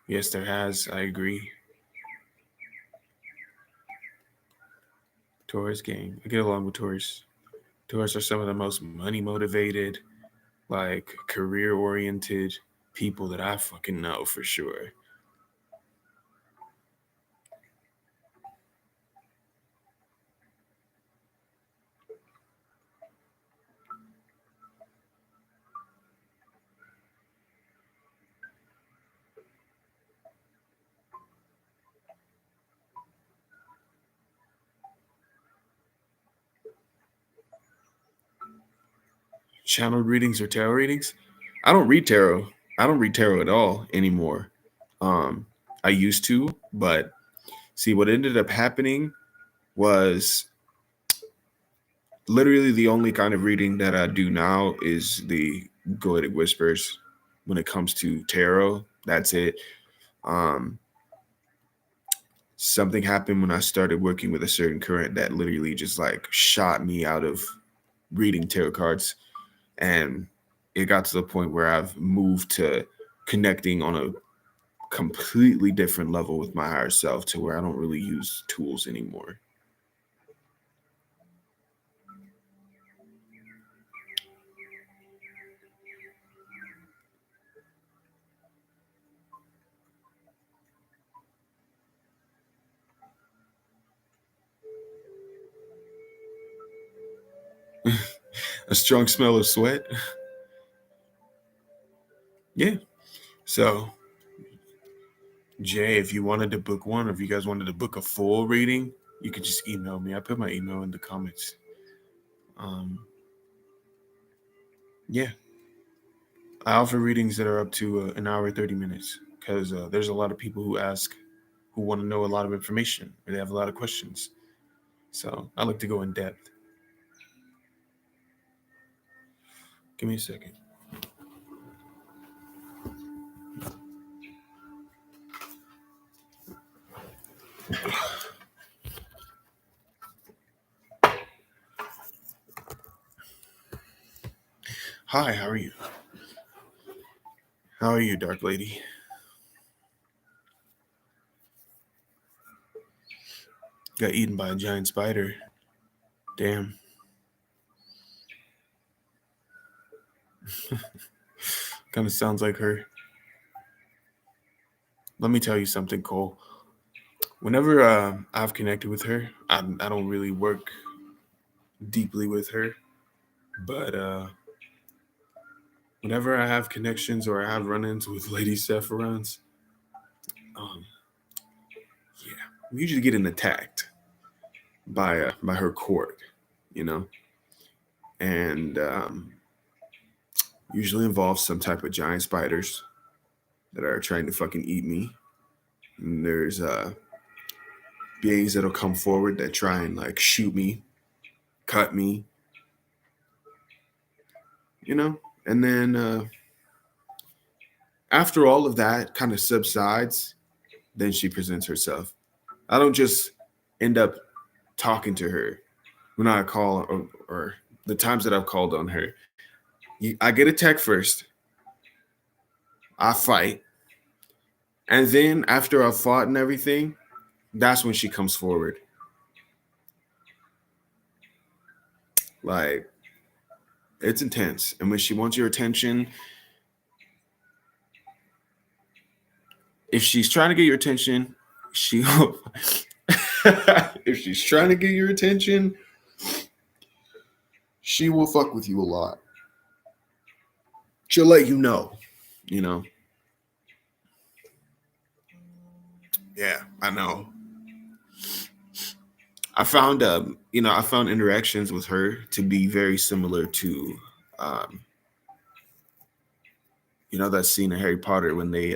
Yes, there has. I agree. Taurus gang. I get along with Taurus. Taurus are some of the most money motivated, like career oriented people that I fucking know for sure. Channel readings or tarot readings? I don't read tarot. I don't read tarot at all anymore. Um, I used to, but see what ended up happening was literally the only kind of reading that I do now is the Goetic Whispers. When it comes to tarot, that's it. Um, Something happened when I started working with a certain current that literally just like shot me out of reading tarot cards, and it got to the point where I've moved to connecting on a completely different level with my higher self to where I don't really use tools anymore. A strong smell of sweat. Yeah. So, Jay, if you wanted to book one, or if you guys wanted to book a full reading, you could just email me. I put my email in the comments. Um, yeah, I offer readings that are up to an hour, 30 minutes, because there's a lot of people who ask, who want to know a lot of information, or they have a lot of questions. So I like to go in depth. Give me a second. Hi, how are you? How are you, Dark Lady? Got eaten by a giant spider. Damn. Kind of sounds like her. Let me tell you something, Cole. Whenever I've connected with her, I don't really work deeply with her, but whenever I have connections or I have run-ins with Lady Sephiroths, um, yeah, we usually getting attacked by her court, you know, and usually involves some type of giant spiders that are trying to fucking eat me. And there's beings that'll come forward that try and like shoot me, cut me, you know, and then After all of that kind of subsides, then she presents herself. I don't just end up talking to her when I call, or the times that I've called on her. I get a text first, I fight, and then after I've fought and everything, that's when she comes forward. Like, it's intense. And when she wants your attention, if she's trying to get your attention, she'll if she's trying to get your attention, she will fuck with you a lot. She'll let you know, you know. Yeah, I know. I found interactions with her to be very similar to, um, that scene in Harry Potter when they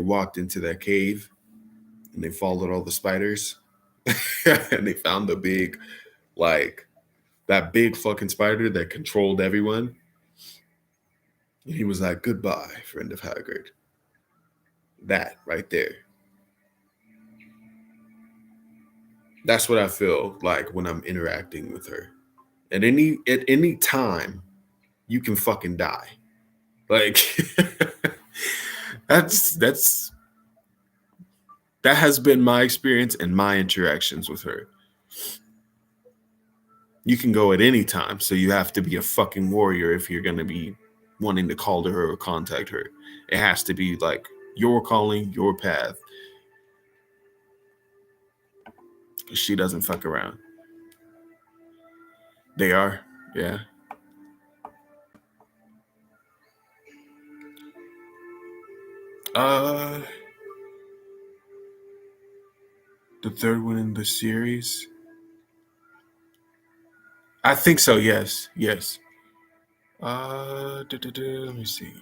walked into that cave and they followed all the spiders and they found the big, like, that big fucking spider that controlled everyone. And he was like, "Goodbye, friend of Hagrid." That right there. That's what I feel like when I'm interacting with her. At any time, you can fucking die. Like that's that has been my experience and my interactions with her. You can go at any time, so you have to be a fucking warrior if you're gonna be wanting to call to her or contact her. It has to be like your calling, your path. She doesn't fuck around. They are, yeah. Uh, the third one in the series. I think so. Yes, yes. Let me see.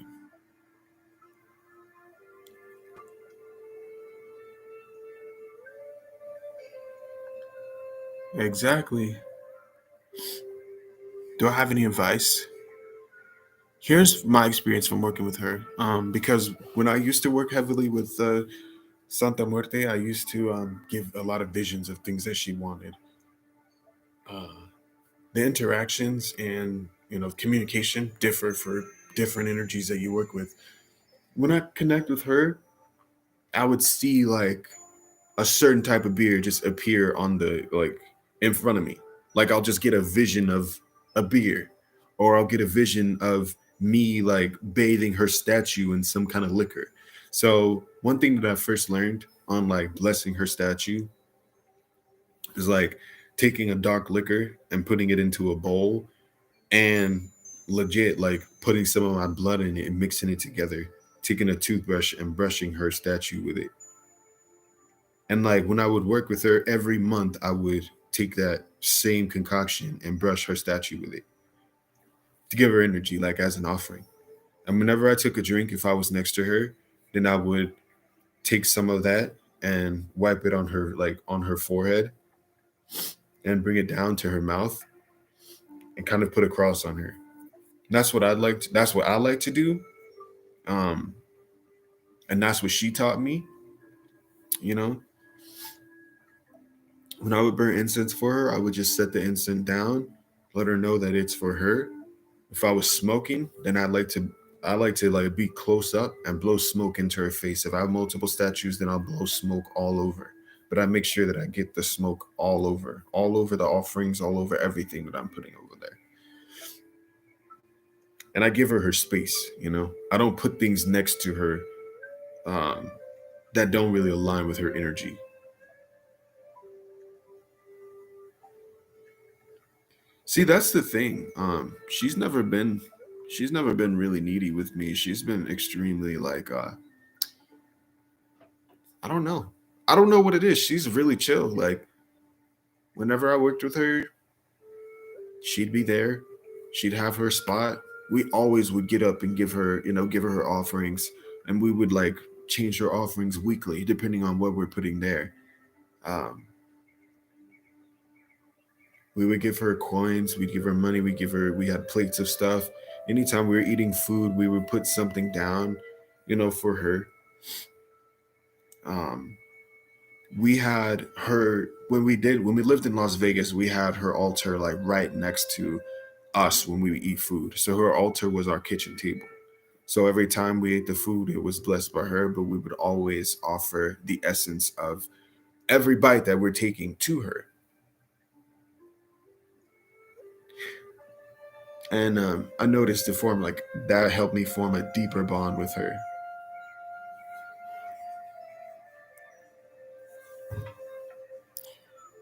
Exactly. Do I have any advice? Here's my experience from working with her. Because when I used to work heavily with Santa Muerte, I used to give a lot of visions of things that she wanted. Uh, the interactions and communication differ for different energies that you work with. When I connect with her, I would see like a certain type of beer just appear on the like in front of me. Like I'll just get a vision of a beer, or I'll get a vision of me like bathing her statue in some kind of liquor. So one thing that I first learned on like blessing her statue is like taking a dark liquor and putting it into a bowl and legit like putting some of my blood in it and mixing it together, taking a toothbrush and brushing her statue with it. And like when I would work with her every month, I would take that same concoction and brush her statue with it to give her energy, like as an offering. And whenever I took a drink, if I was next to her, then I would take some of that and wipe it on her, like on her forehead, and bring it down to her mouth and kind of put a cross on her. That's what I like to do. Um, and that's what she taught me, you know. When I would burn incense for her, I would just set the incense down, let her know that it's for her. If I was smoking, then I like to like be close up and blow smoke into her face. If I have multiple statues, then I'll blow smoke all over. But I make sure that I get the smoke all over the offerings, all over everything that I'm putting over there. And I give her space. I don't put things next to her um, that don't really align with her energy. See, that's the thing. She's never been really needy with me. She's been extremely like I don't know. I don't know what it is. She's really chill. Like whenever I worked with her, she'd be there. She'd have her spot. We always would get up and give her her offerings, and we would like change her offerings weekly depending on what we're putting there. Um, we would give her coins, we'd give her money, we had plates of stuff. Anytime we were eating food, we would put something down. for her. Um, we had her when we lived in Las Vegas. We had her altar like right next to us when we would eat food. So her altar was our kitchen table. So every time we ate the food, it was blessed by her. But we would always offer the essence of every bite that we're taking to her. And I noticed to form like that helped me form a deeper bond with her.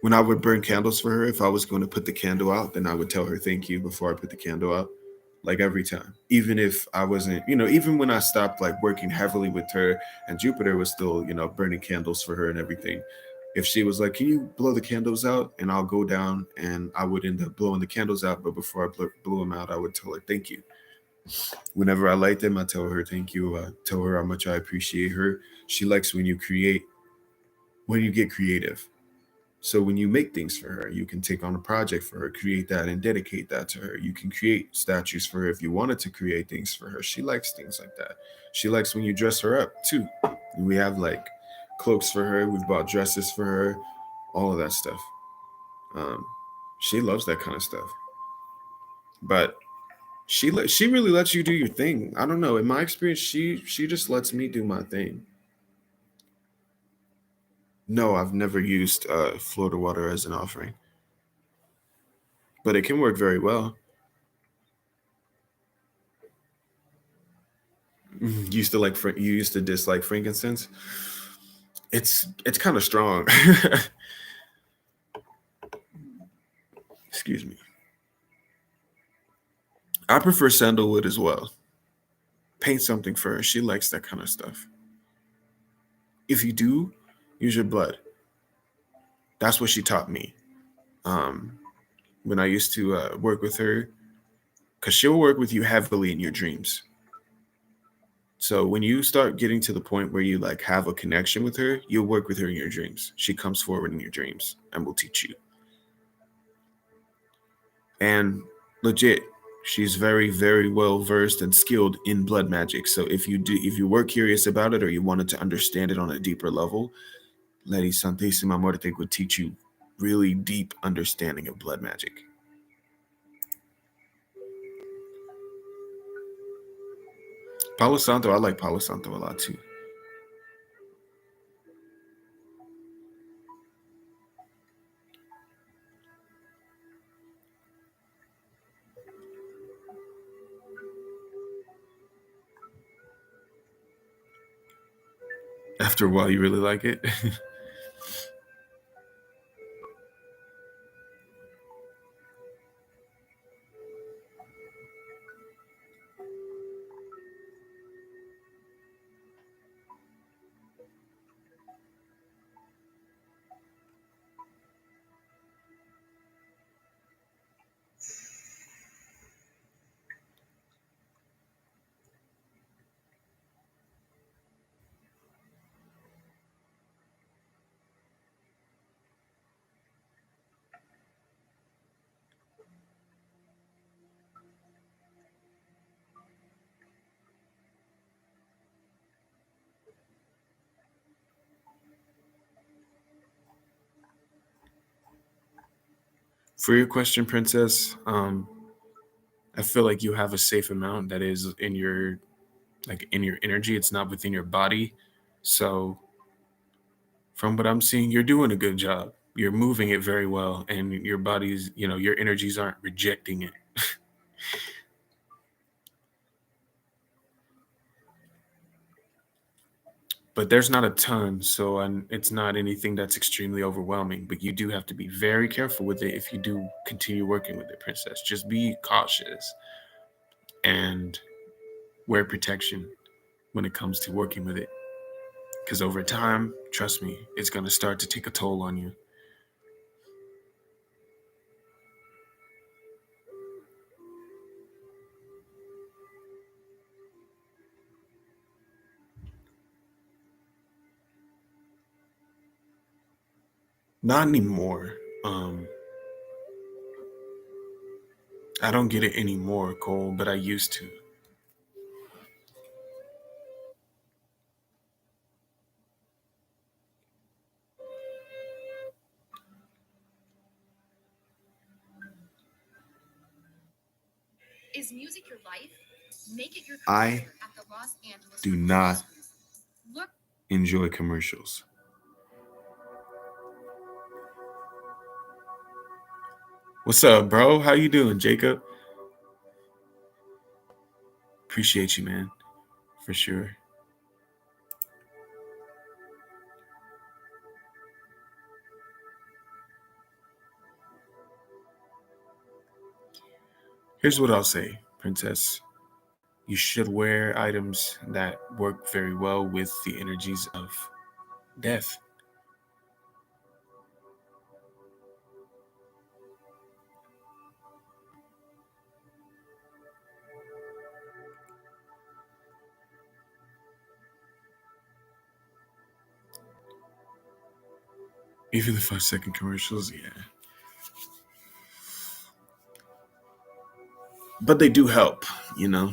When I would burn candles for her, if I was going to put the candle out, then I would tell her thank you before I put the candle out. Like every time. Even if I wasn't, even when I stopped like working heavily with her and Jupiter was still, burning candles for her and everything. If she was like, "Can you blow the candles out?" And I'll go down and I would end up blowing the candles out. But before I blew them out, I would tell her thank you. Whenever I light them, I tell her thank you. I tell her how much I appreciate her. She likes when you get creative. So when you make things for her, you can take on a project for her, create that and dedicate that to her. You can create statues for her if you wanted to create things for her. She likes things like that. She likes when you dress her up too. We have like cloaks for her. We've bought dresses for her, all of that stuff. Um, she loves that kind of stuff. But she really lets you do your thing. I don't know. In my experience, she just lets me do my thing. No, I've never used Florida water as an offering, but it can work very well. You used to you used to dislike frankincense. It's kind of strong. Excuse me. I prefer sandalwood as well. Paint something for her. She likes that kind of stuff. If you do, use your blood. That's what she taught me. Um, when I used to work with her, because she'll work with you heavily in your dreams. So when you start getting to the point where you like have a connection with her, you'll work with her in your dreams. She comes forward in your dreams and will teach you. And legit, she's very, very well versed and skilled in blood magic. So if you were curious about it or you wanted to understand it on a deeper level, Lady Santissima Muerte would teach you really deep understanding of blood magic. Palo Santo, I like Palo Santo a lot too. After a while, you really like it. For your question, Princess, I feel like you have a safe amount that is in your in your energy. It's not within your body. So from what I'm seeing, you're doing a good job. You're moving it very well, and your body's, your energies aren't rejecting it. But there's not a ton, so it's not anything that's extremely overwhelming. But you do have to be very careful with it if you do continue working with it, Princess. Just be cautious and wear protection when it comes to working with it. Because over time, trust me, it's going to start to take a toll on you. Not anymore. Um, I don't get it anymore, Cole, but I used to. I do not enjoy commercials. What's up, bro? How you doing, Jacob? Appreciate you, man. For sure. Here's what I'll say, Princess. You should wear items that work very well with the energies of death. Even the 5-second commercials, yeah. But they do help, you know.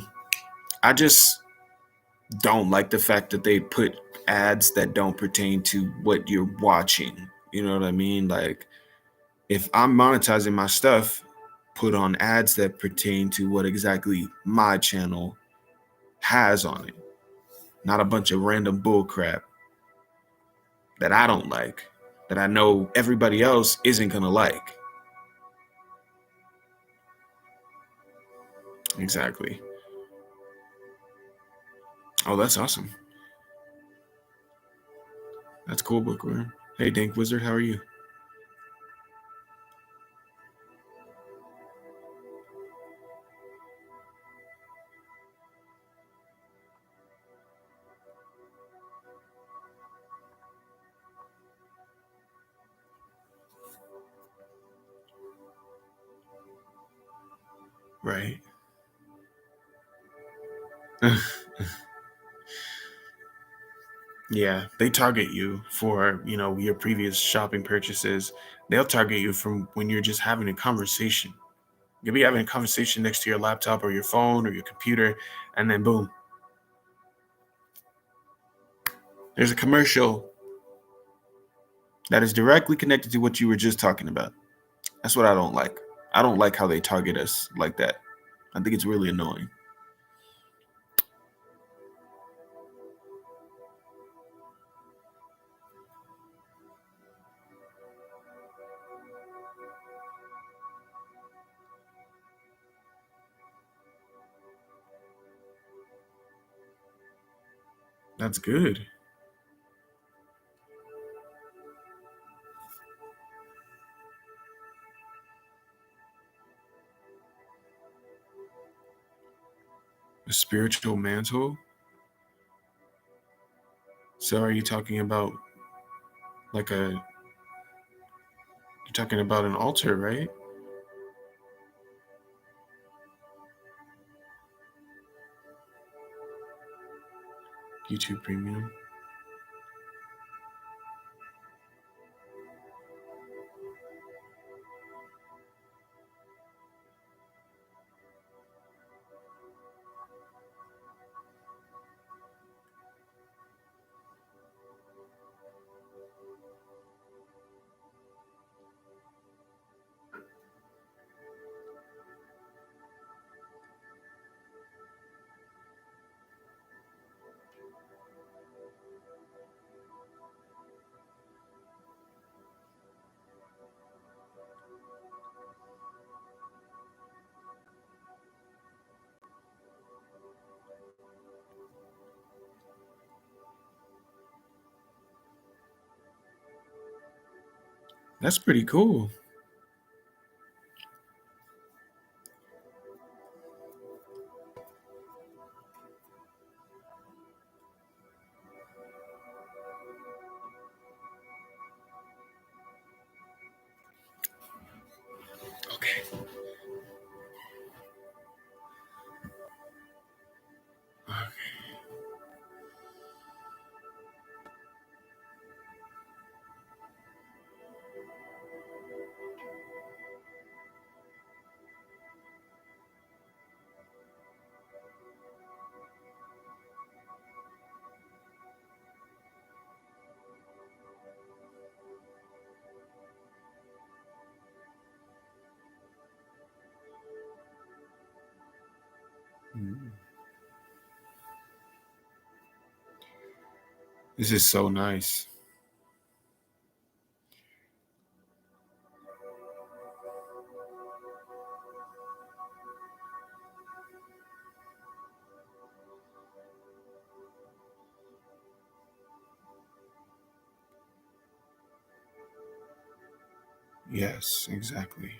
I just don't like the fact that they put ads that don't pertain to what you're watching. You know what I mean? Like, if I'm monetizing my stuff, put on ads that pertain to what exactly my channel has on it, not a bunch of random bull crap that I don't like, that I know everybody else isn't gonna like. Exactly. Oh, that's awesome. That's cool, Bookworm. Hey, Dank Wizard, how are you? Right. Yeah, they target you for, your previous shopping purchases. They'll target you from when you're just having a conversation. You'll be having a conversation next to your laptop or your phone or your computer, and then boom, there's a commercial that is directly connected to what you were just talking about. That's what I don't like. I don't like how they target us like that. I think it's really annoying. That's good. A spiritual mantle? So are you talking about like you're talking about an altar, right? YouTube Premium. That's pretty cool. Okay. Mm. This is so nice. Yes, exactly.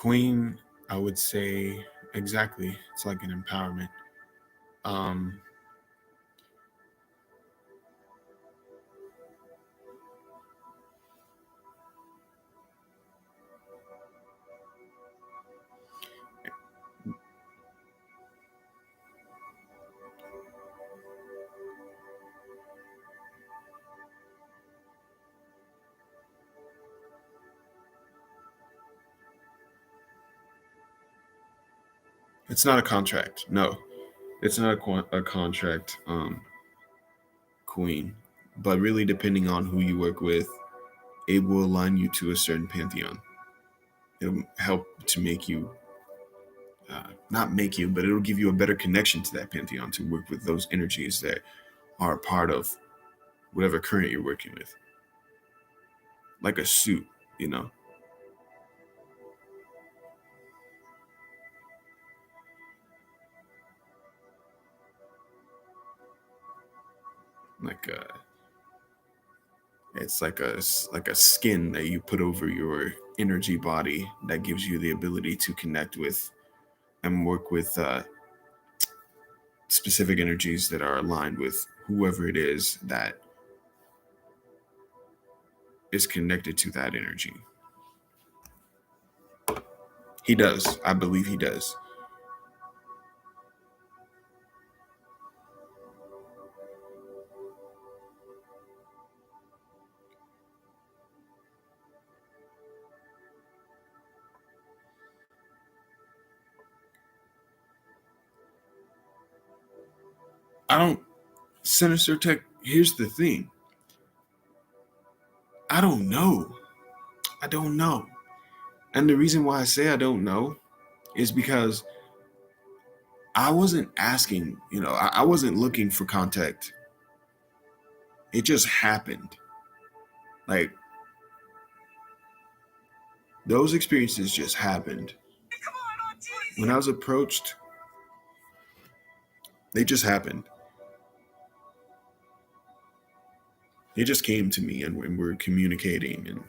Queen, I would say exactly. It's like an empowerment. Um, it's not a contract. No, it's not a contract, Queen. But really, depending on who you work with, it will align you to a certain pantheon. It'll help to make you, not make you, but it'll give you a better connection to that pantheon to work with those energies that are part of whatever current you're working with, like a suit, you know, like it's like a skin that you put over your energy body that gives you the ability to connect with and work with specific energies that are aligned with whoever it is that is connected to that energy. He does. I believe he does. I don't, Sinister Tech, here's the thing. I don't know. I don't know. And the reason why I say I don't know is because I wasn't asking, I wasn't looking for contact. It just happened. Like, those experiences just happened. When I was approached, they just happened. They just came to me and we're communicating. And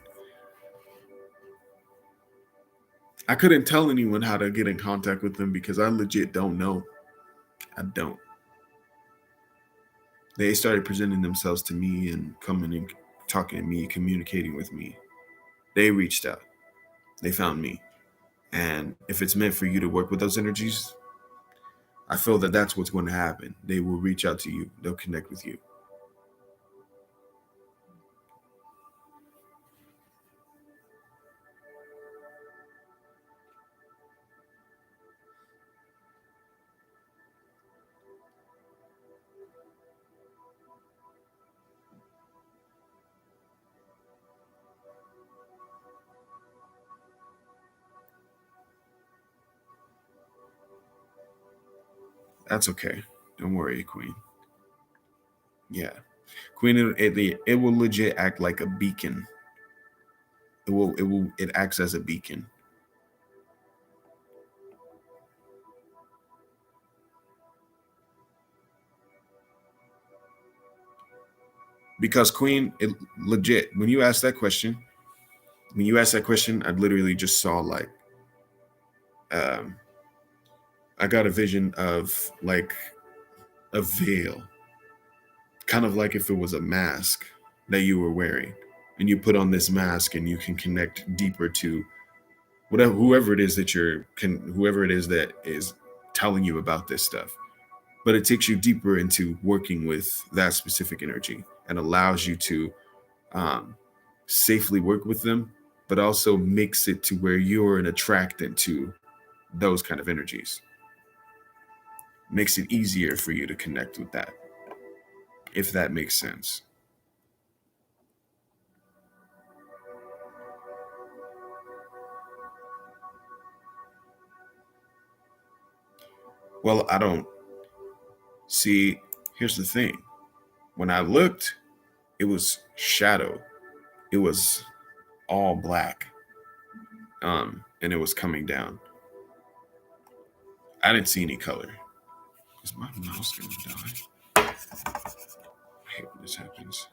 I couldn't tell anyone how to get in contact with them because I legit don't know. I don't. They started presenting themselves to me and coming and talking to me, communicating with me. They reached out. They found me. And if it's meant for you to work with those energies, I feel that that's what's going to happen. They will reach out to you. They'll connect with you. That's okay. Don't worry, Queen. Yeah, Queen. It will legit act like a beacon. It acts as a beacon because Queen. It legit. When you asked that question, I literally just saw like, um, I got a vision of like a veil, kind of like if it was a mask that you were wearing, and you put on this mask and you can connect deeper to whatever whoever it is that whoever it is that is telling you about this stuff. But it takes you deeper into working with that specific energy and allows you to um, safely work with them but also mix it to where you're an attractant to those kind of energies. Makes it easier for you to connect with that, if that makes sense. Well, I don't see. Here's the thing. When I looked, it was shadow. It was all black. And it was coming down. I didn't see any color. Is my mouse gonna die? I hate when this happens.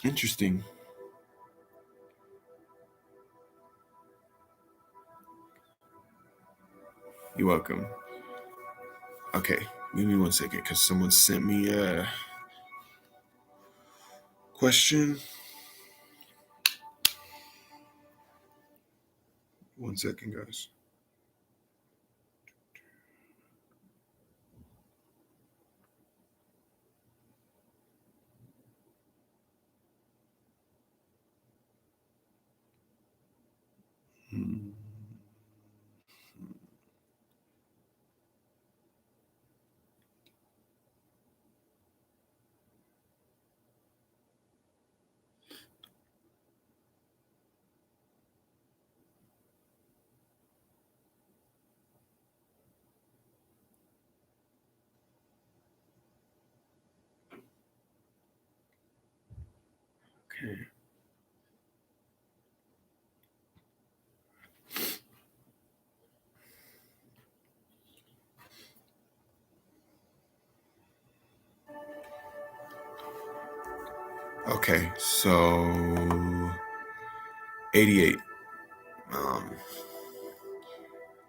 Interesting. You're welcome. Okay, give me 1 second because someone sent me a question. 1 second, guys. Okay. Okay, so 88.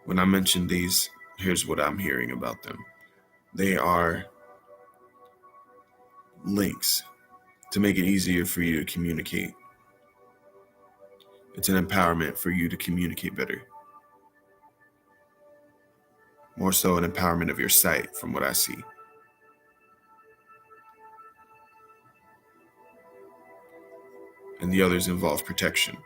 When I mention these, here's what I'm hearing about them. They are links to make it easier for you to communicate. It's an empowerment for you to communicate better. More so an empowerment of your sight, from what I see. And the others involve protection.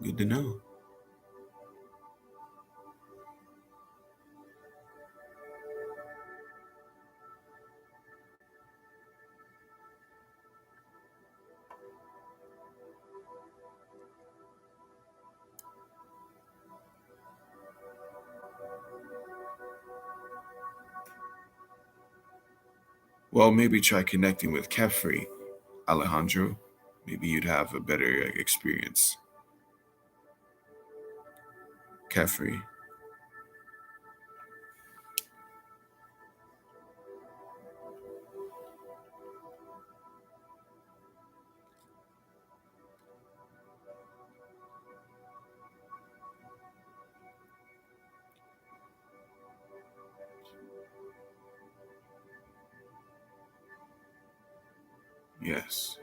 Good to know. Well, maybe try connecting with Kefri, Alejandro. Maybe you'd have a better experience. Kefri. Yes.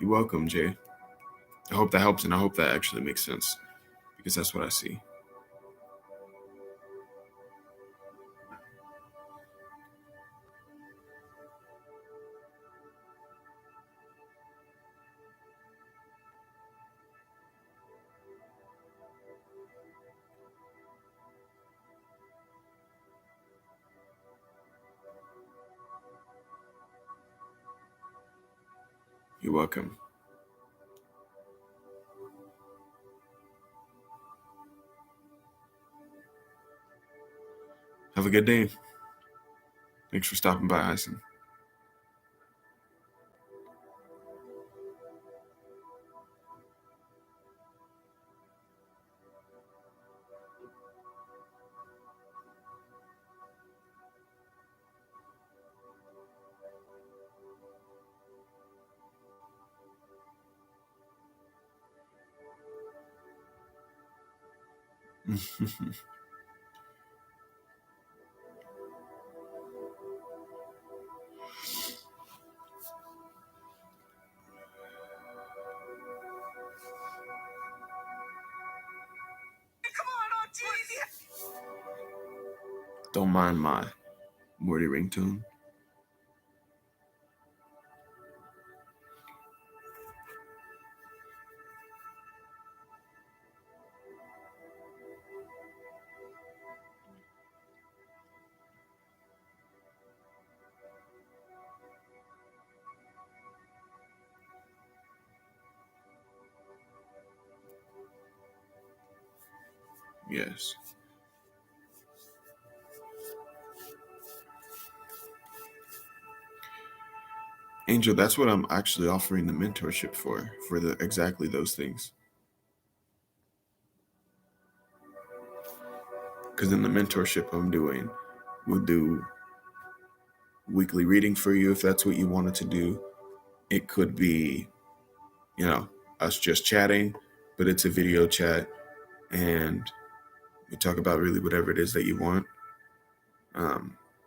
You're welcome, Jay. I hope that helps, and I hope that actually makes sense, because that's what I see. You're welcome. Have a good day. Thanks for stopping by, Hyson. Don't mind my Morty ringtone. Yes. Angel, that's what I'm actually offering the mentorship for the exactly those things. Because in the mentorship I'm doing, we'll do weekly reading for you if that's what you wanted to do. It could be, us just chatting, but it's a video chat and we talk about really whatever it is that you want.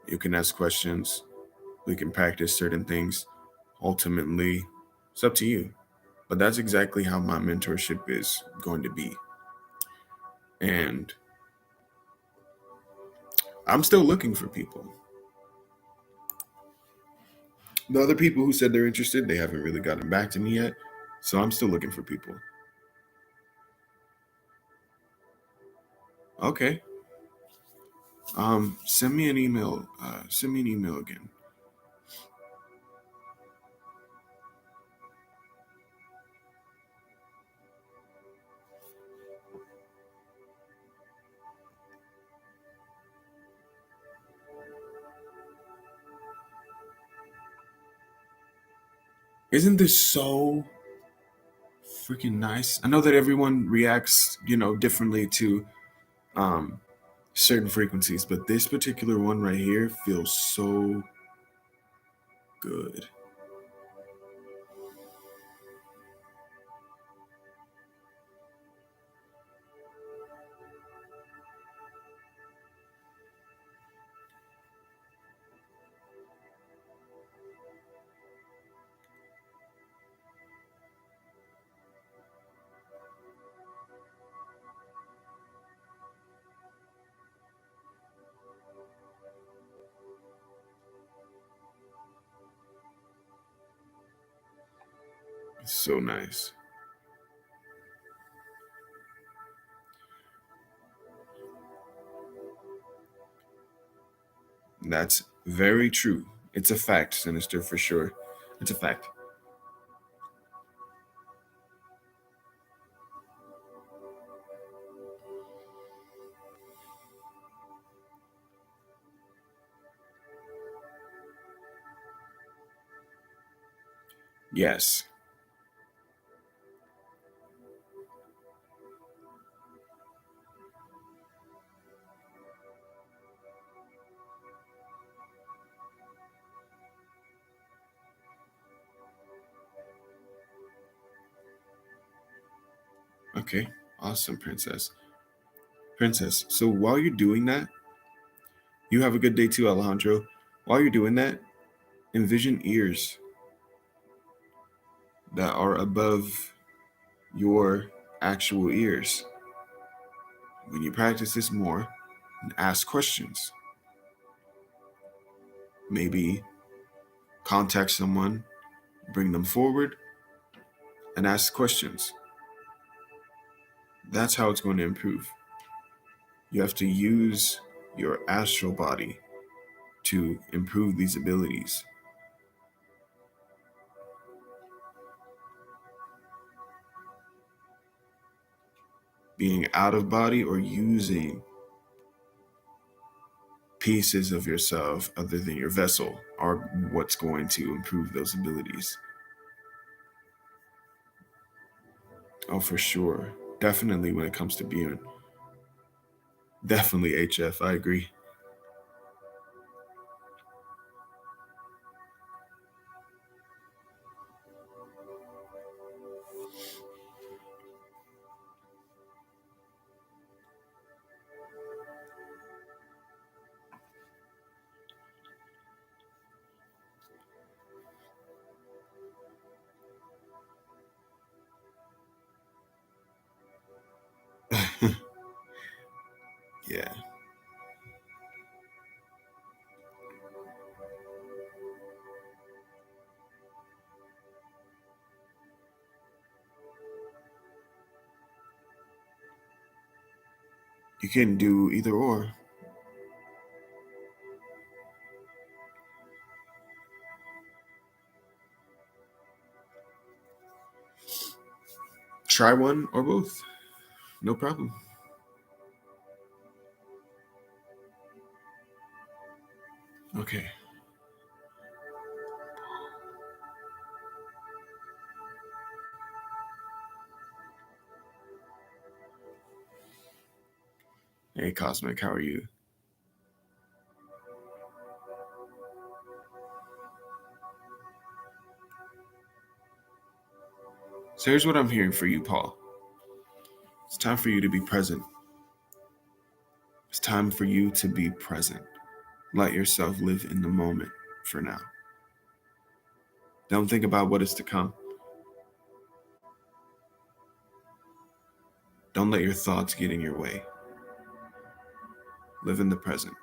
You can ask questions. We can practice certain things. Ultimately, it's up to you. But that's exactly how my mentorship is going to be. And I'm still looking for people. The other people who said they're interested, they haven't really gotten back to me yet. So I'm still looking for people. Okay. Send me an email. Send me an email again. Isn't this so freaking nice? I know that everyone reacts, differently to certain frequencies, but this particular one right here feels so good. It's so nice. That's very true. It's a fact, Sinister, for sure. It's a fact. Yes. Okay. Awesome, Princess. Princess, so while you're doing that, you have a good day too, Alejandro. While you're doing that, envision ears that are above your actual ears. When you practice this more, and ask questions. Maybe contact someone, bring them forward, and ask questions. That's how it's going to improve. You have to use your astral body to improve these abilities. Being out of body or using pieces of yourself other than your vessel are what's going to improve those abilities. Oh, for sure. Definitely when it comes to being. Definitely HF. I agree. Yeah. You can do either or. Try one or both. No problem. Okay. Hey, Cosmic, how are you? So here's what I'm hearing for you, Paul. It's time for you to be present. It's time for you to be present. Let yourself live in the moment for now. Don't think about what is to come. Don't let your thoughts get in your way. Live in the present.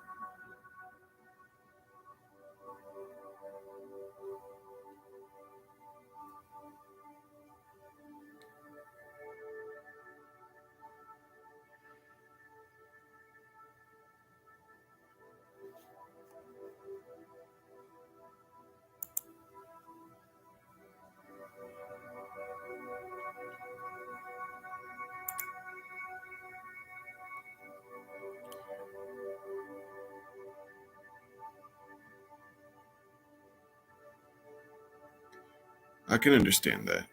I can understand that.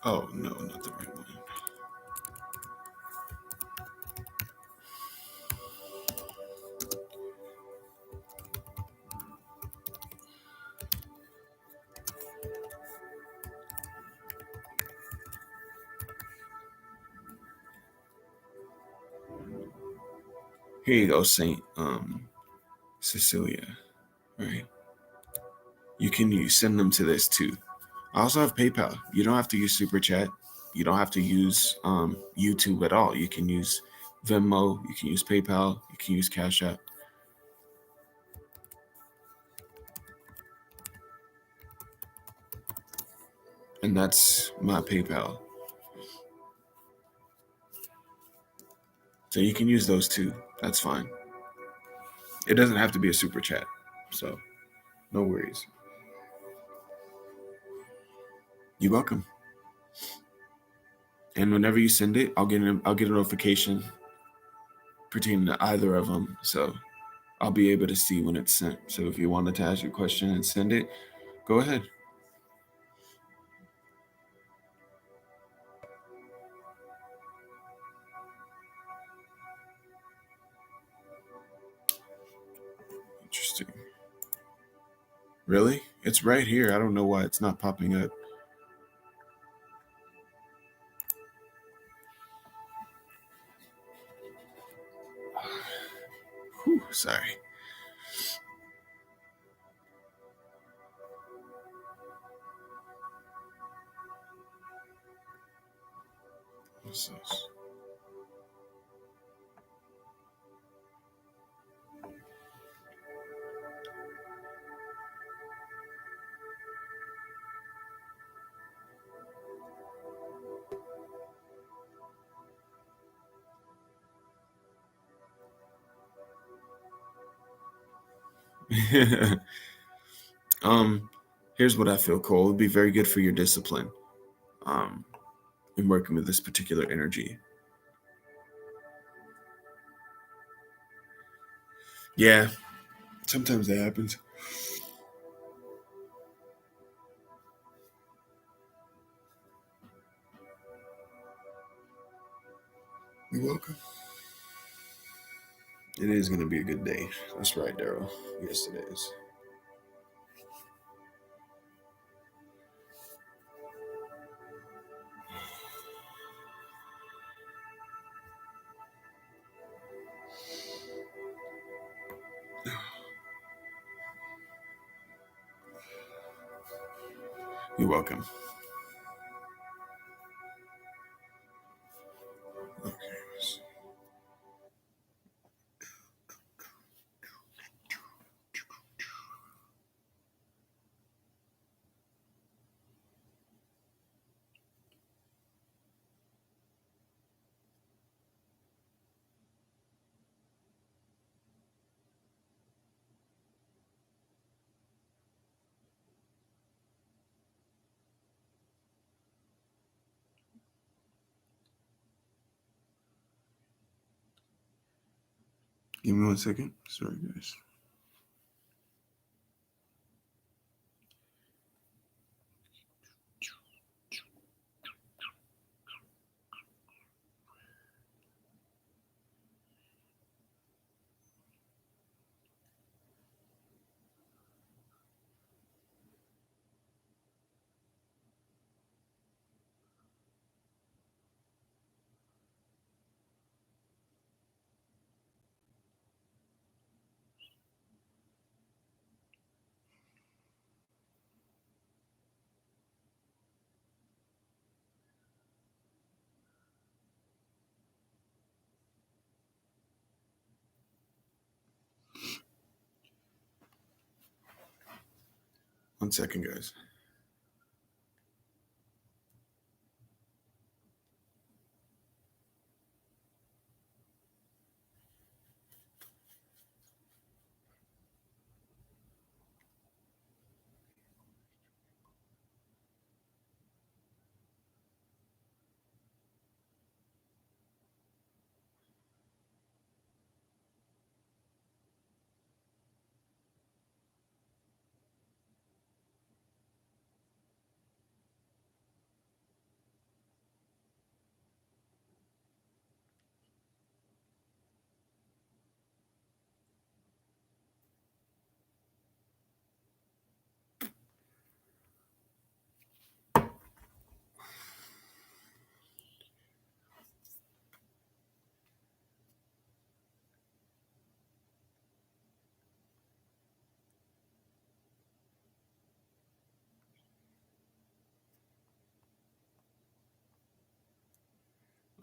Oh, no, not the right one. Here you go, Saint Cecilia. Right. You can send them to this too. I also have PayPal. You don't have to use Super Chat. You don't have to use YouTube at all. You can use Venmo. You can use PayPal. You can use Cash App. And that's my PayPal. So you can use those too. That's fine. It doesn't have to be a Super Chat. So no worries. You're welcome. And whenever you send it, I'll get a notification pertaining to either of them. So I'll be able to see when it's sent. So if you wanted to ask your question and send it, go ahead. Interesting. Really? It's right here. I don't know why it's not popping up. Whew, sorry. What's this? um, Here's what I feel, Cole. It'd be very good for your discipline. Um, in working with this particular energy. Yeah, sometimes that happens. You're welcome. It is going to be a good day. That's right, Daryl. Yes, it is. You're welcome. Okay. Give me 1 second. Sorry, guys. One second, guys.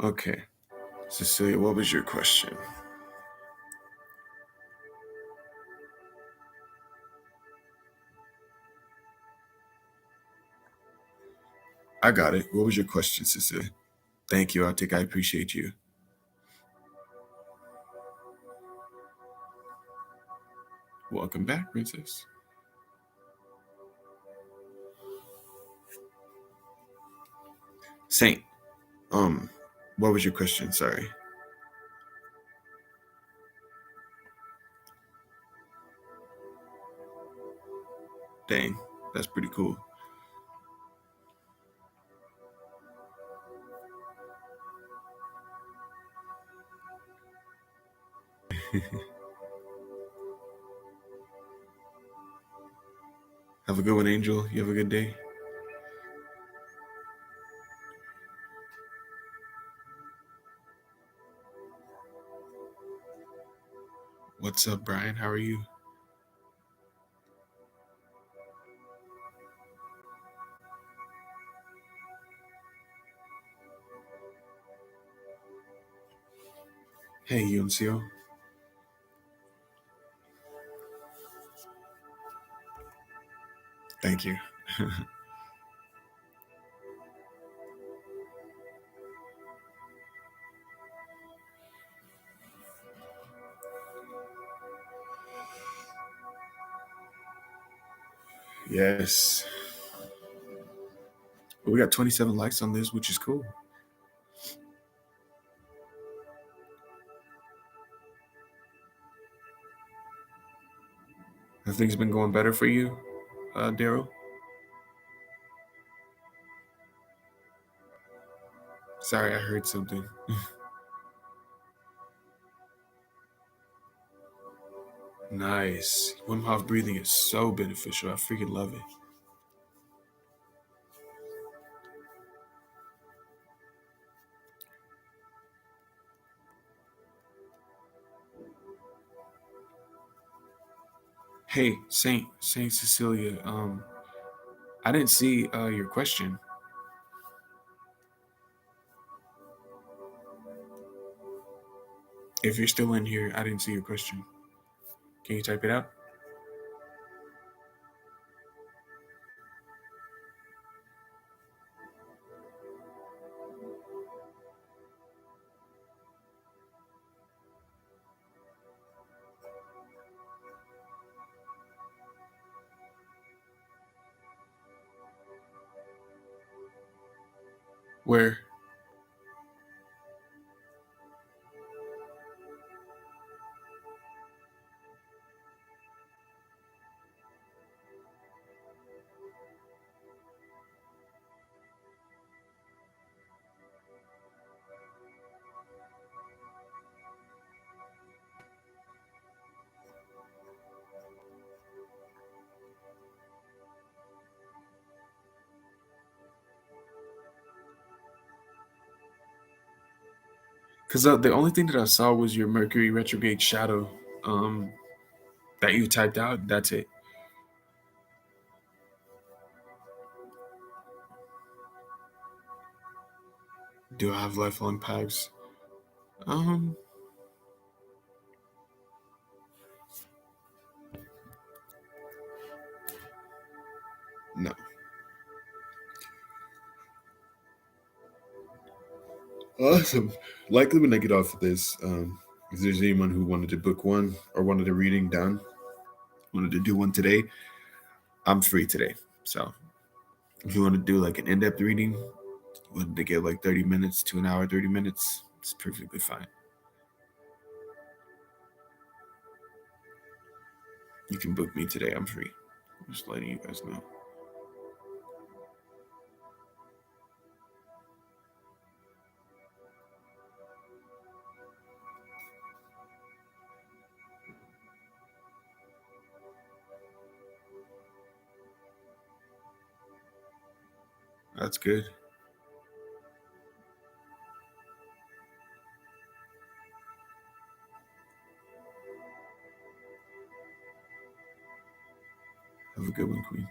Okay. Cecilia, what was your question? I got it. What was your question, Cecilia? Thank you, Arctic. I appreciate you. Welcome back, Princess. Saint, what was your question? Sorry. Dang, that's pretty cool. Have a good one, Angel. You have a good day. What's up, Brian? How are you? Hey, Yuncio. Thank you. Yes. We got 27 likes on this, which is cool. Have things been going better for you, Daryl? Sorry, I heard something. Nice. Wim Hof breathing is so beneficial. I freaking love it. Hey, Saint Cecilia. I didn't see your question. If you're still in here, I didn't see your question. Can you type it out? Where? Because the only thing that I saw was your Mercury retrograde shadow um, that you typed out. That's it. Do I have lifelong pacts? Um, no. Awesome. Likely when I get off of this, if there's anyone who wanted to book one or wanted a reading done, wanted to do one today, I'm free today. So if you want to do like an in-depth reading, wanted to get like 30 minutes to an hour, 30 minutes, it's perfectly fine. You can book me today. I'm free. I'm just letting you guys know. That's good. Have a good one, Queen.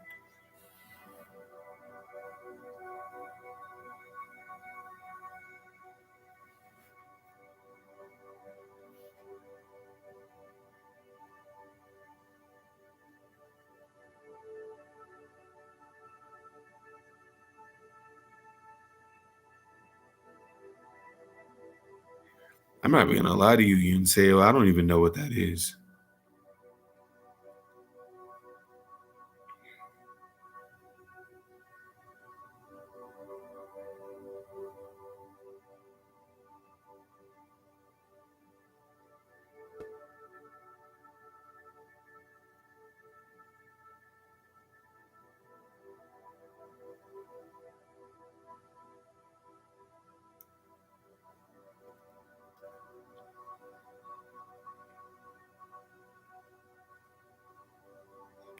I'm not even gonna lie to you and say, well, I don't even know what that is.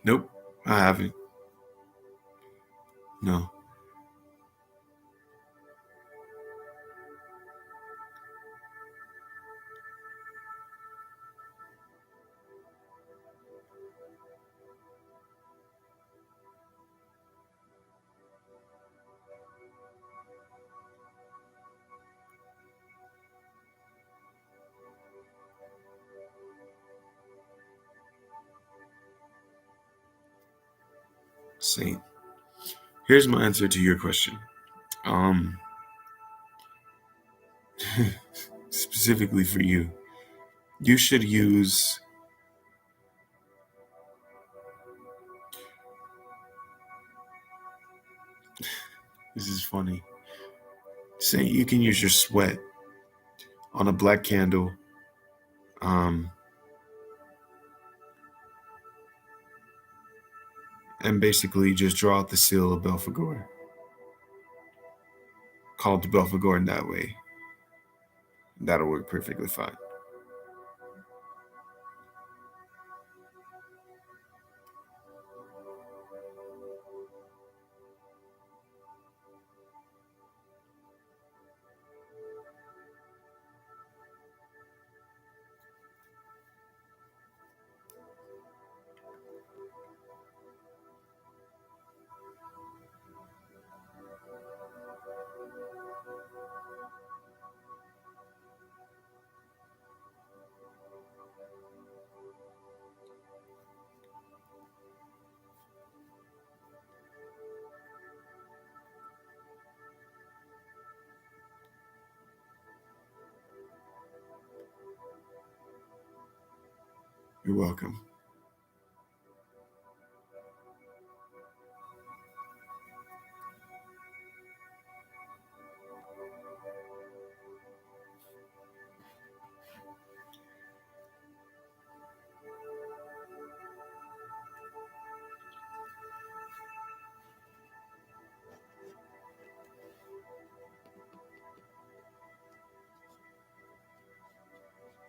Nope, I haven't. No. Saint. Here's my answer to your question. Um, specifically for you, you should use. This is funny. Saint, you can use your sweat on a black candle. Um, and basically just draw out the seal of Belphegor. Call it the Belphegor in that way. That'll work perfectly fine. You're welcome.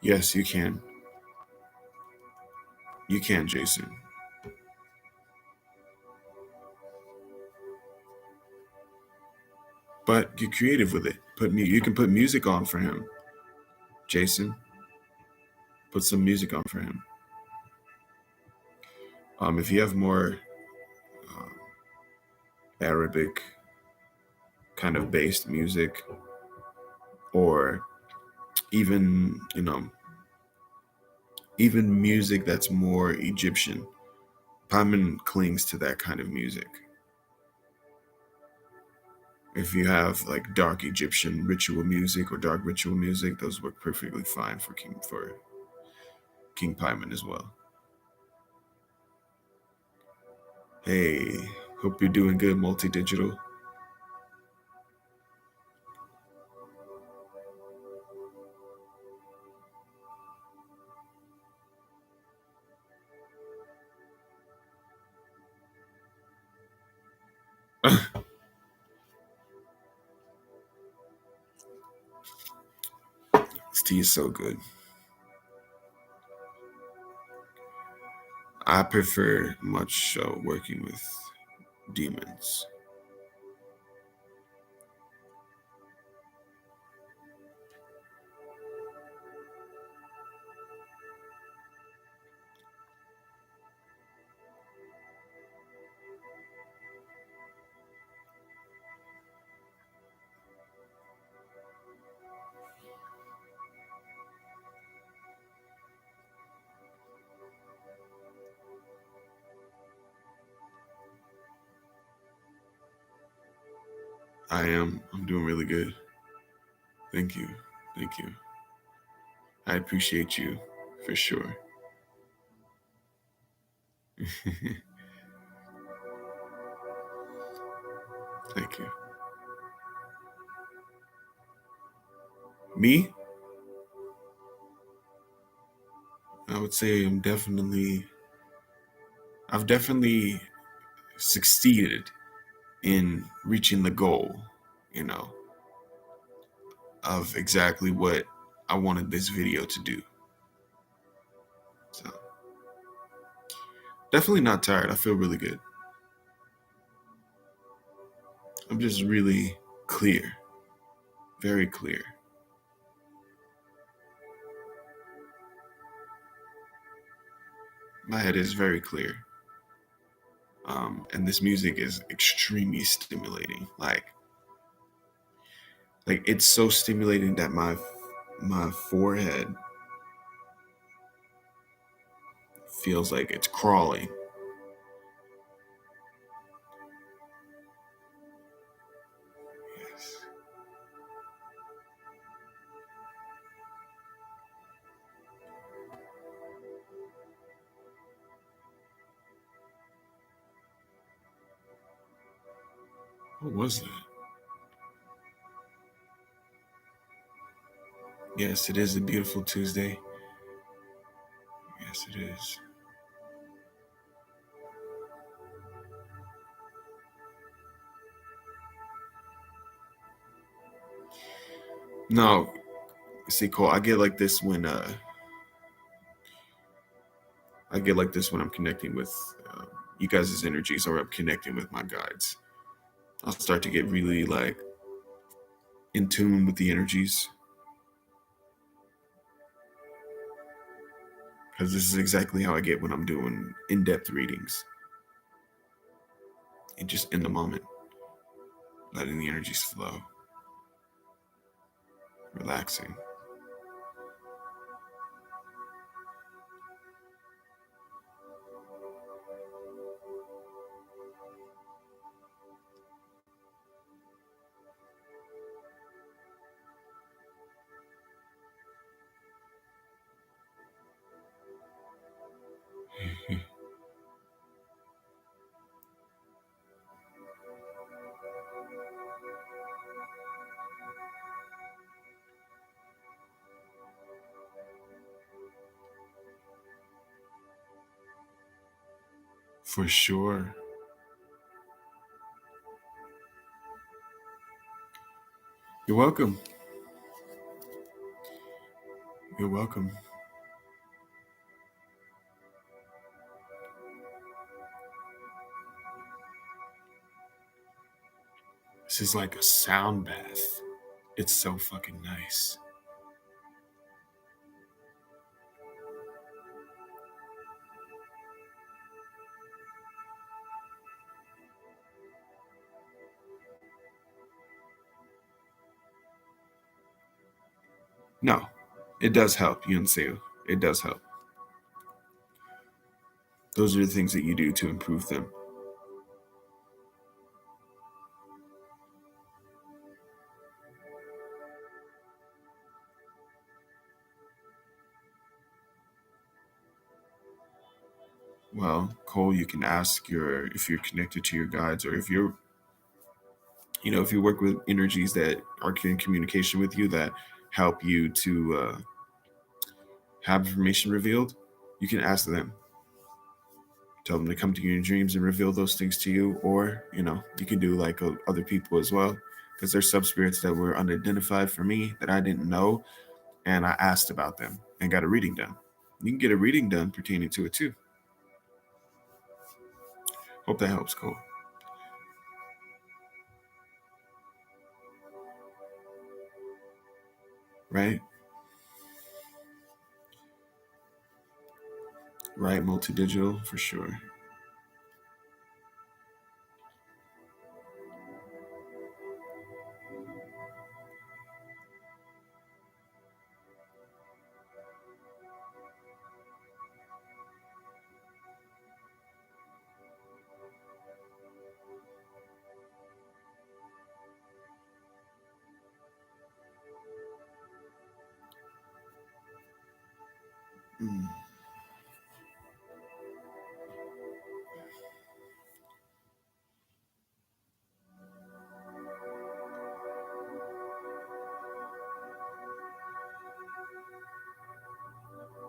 Yes, you can. You can, Jason. But get creative with it. You can put music on for him, Jason. Put some music on for him. If you have more Arabic kind of based music, or even even music that's more Egyptian, Paimon clings to that kind of music. If you have like dark Egyptian ritual music or dark ritual music, those work perfectly fine for King Paimon as well. Hey, hope you're doing good, multi-digital. This tea is so good. I prefer much working with demons. I'm doing really good. Thank you. Thank you. I appreciate you for sure. Thank you. Me, I would say I've definitely succeeded in reaching the goal, you know, of exactly what I wanted this video to do. So definitely not tired. I feel really good. I'm just really clear, very clear. My head is very clear. And this music is extremely stimulating. Like it's so stimulating that my forehead feels like it's crawling. Yes. What was that? Yes, it is a beautiful Tuesday. Yes, it is. No, see, Cole, I get like this when I'm connecting with you guys' energies, or I'm connecting with my guides. I'll start to get really like in tune with the energies, because this is exactly how I get when I'm doing in-depth readings and just in the moment, letting the energies flow, relaxing. For sure. You're welcome. You're welcome. This is like a sound bath. It's so fucking nice. No, it does help, Yunseo. It does help. Those are the things that you do to improve them. Well, Cole, you can ask if you're connected to your guides, or if you're, if you work with energies that are in communication with you that help you to have information revealed, you can ask them. Tell them to come to you in dreams and reveal those things to you, or you can do like other people as well, because there's sub spirits that were unidentified for me that I didn't know, and I asked about them and got a reading done. You can get a reading done pertaining to it too. Hope that helps, Cole. Right? Right, multi-digital for sure. Mm.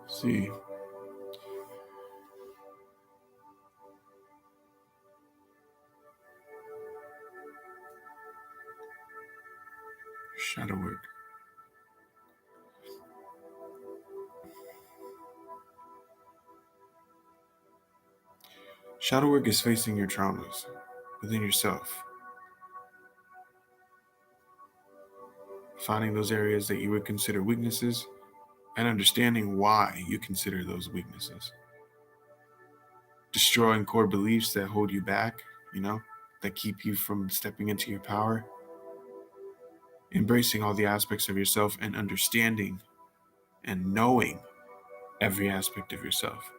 See, shadow work. Shadow work is facing your traumas within yourself, finding those areas that you would consider weaknesses, and understanding why you consider those weaknesses. Destroying core beliefs that hold you back, that keep you from stepping into your power. Embracing all the aspects of yourself and understanding and knowing every aspect of yourself.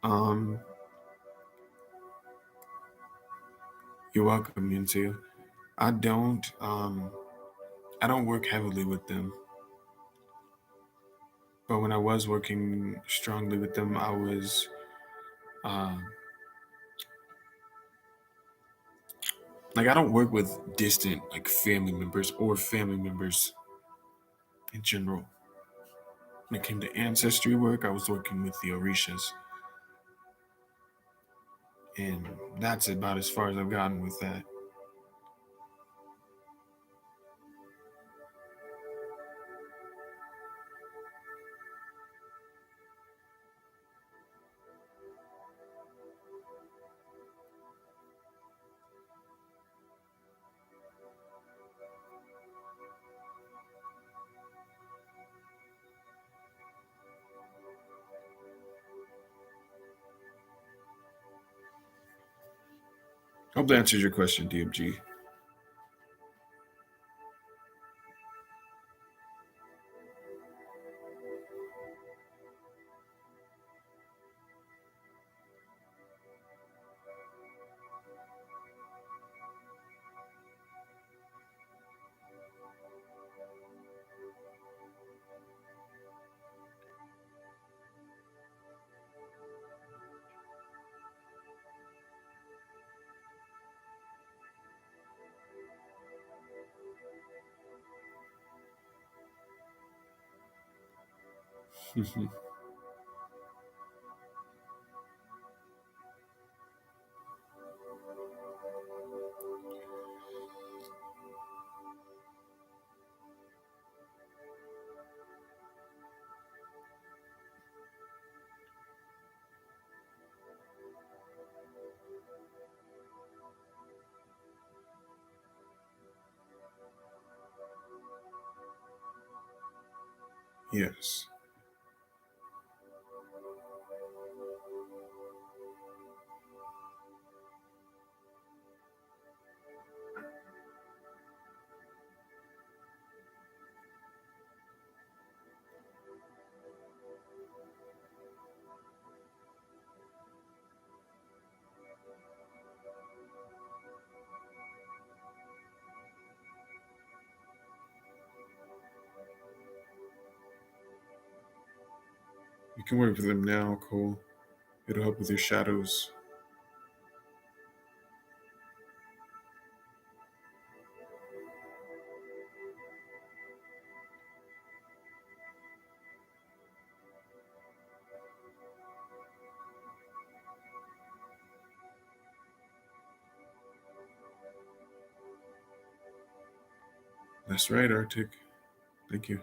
Um, you're welcome, Yunsu. I don't um I don't work heavily with them. But when I was working strongly with them, I was um like I don't work with distant like family members or family members in general. When it came to ancestry work, I was working with the Orishas. And that's about as far as I've gotten with that. Hope that answers your question, DMG. Yes. You can work with them now, Cole. It'll help with your shadows. That's right, Arctic. Thank you.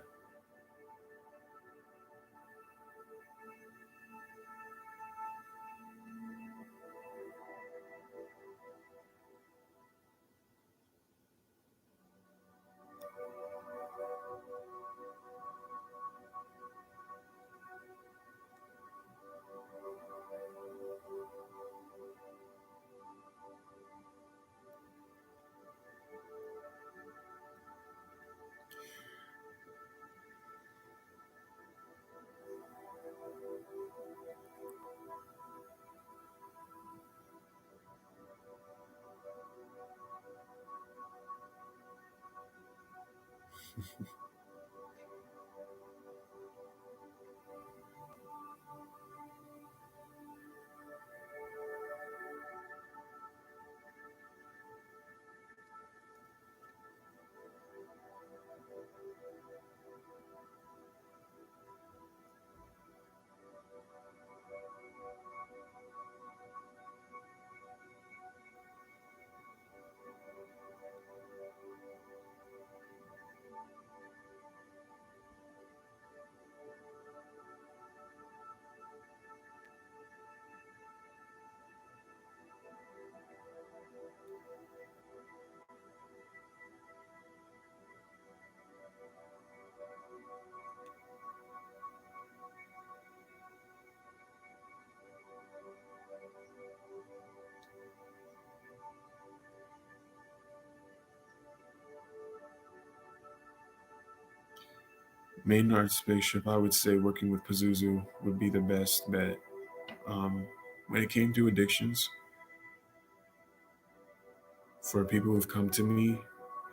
Maynard spaceship, I would say working with Pazuzu would be the best bet. When it came to addictions, for people who've come to me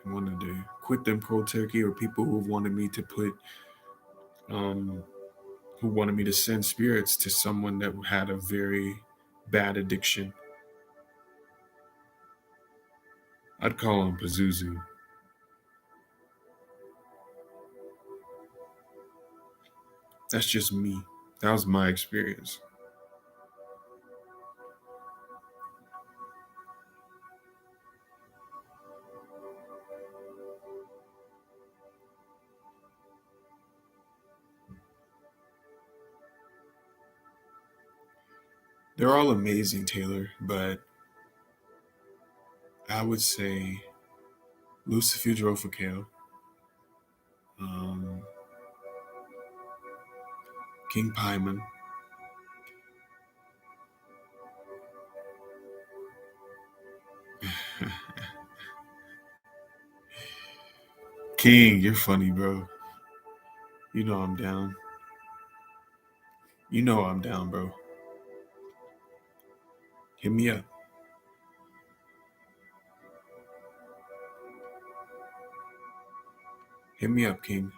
and wanted to quit them cold turkey, or people who've wanted me to put, um, who wanted me to send spirits to someone that had a very bad addiction, I'd call on Pazuzu. That's just me. That was my experience. They're all amazing, Taylor, but I would say Lucifugedrophocale, um, King Paimon, King, you're funny, bro. You know I'm down. You know I'm down, bro. Hit me up. Hit me up, King.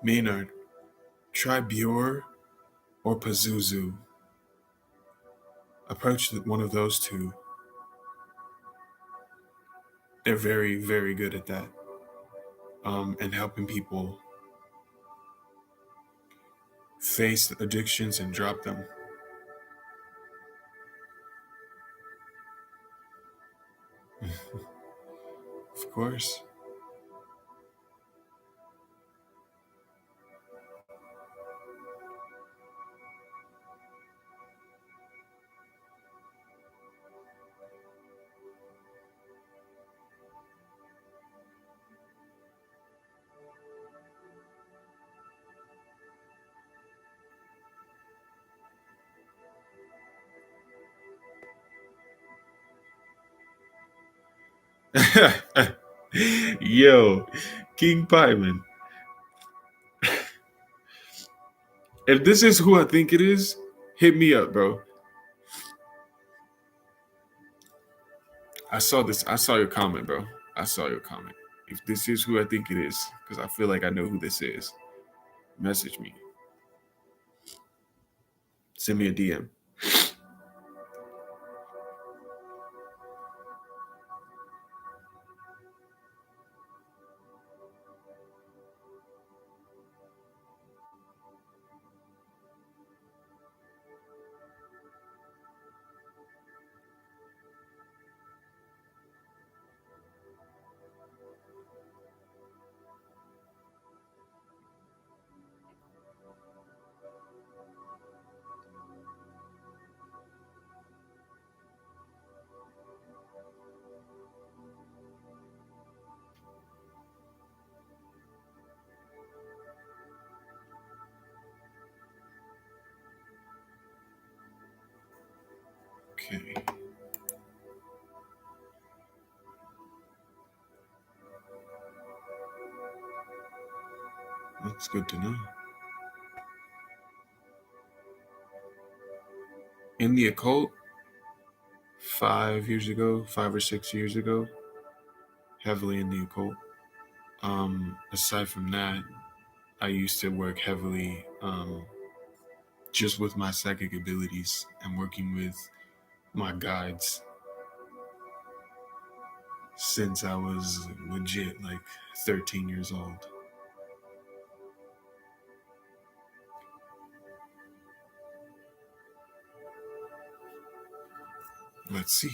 Maynard, try Bjor or Pazuzu. Approach one of those two. They're very, very good at that. And helping people face addictions and drop them. Of course. Yo, King Pyman. If this is who I think it is, hit me up, bro. I saw this. I saw your comment, bro. I saw your comment. If this is who I think it is, because I feel like I know who this is, message me. Send me a DM. Okay. That's good to know. In the occult, 5 years ago, 5 or 6 years ago, heavily in the occult. Aside from that, I used to work heavily just with my psychic abilities and working with my guides since I was legit like 13 years old. Let's see.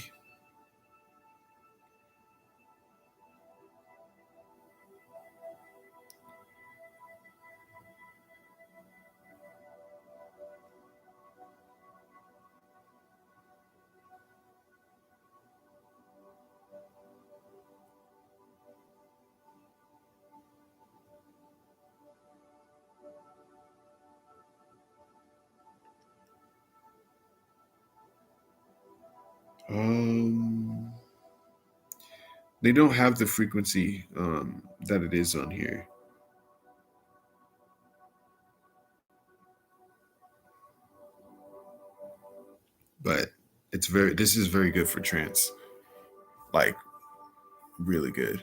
Um, they don't have the frequency that it is on here. But it's very this is very good for trance. Like really good.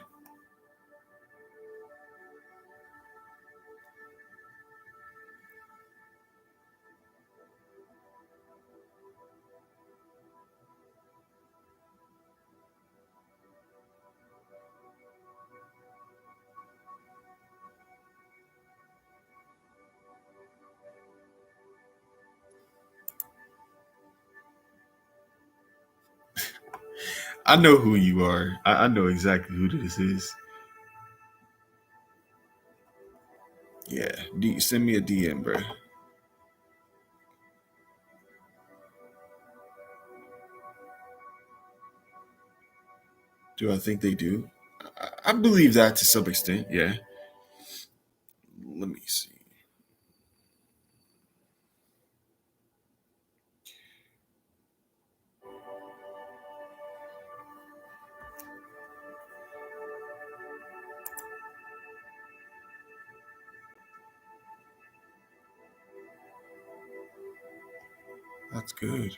I know who you are. I know exactly who this is. Yeah, send me a DM, bro. Do I think they do? I believe that to some extent. Yeah. Let me see. That's good.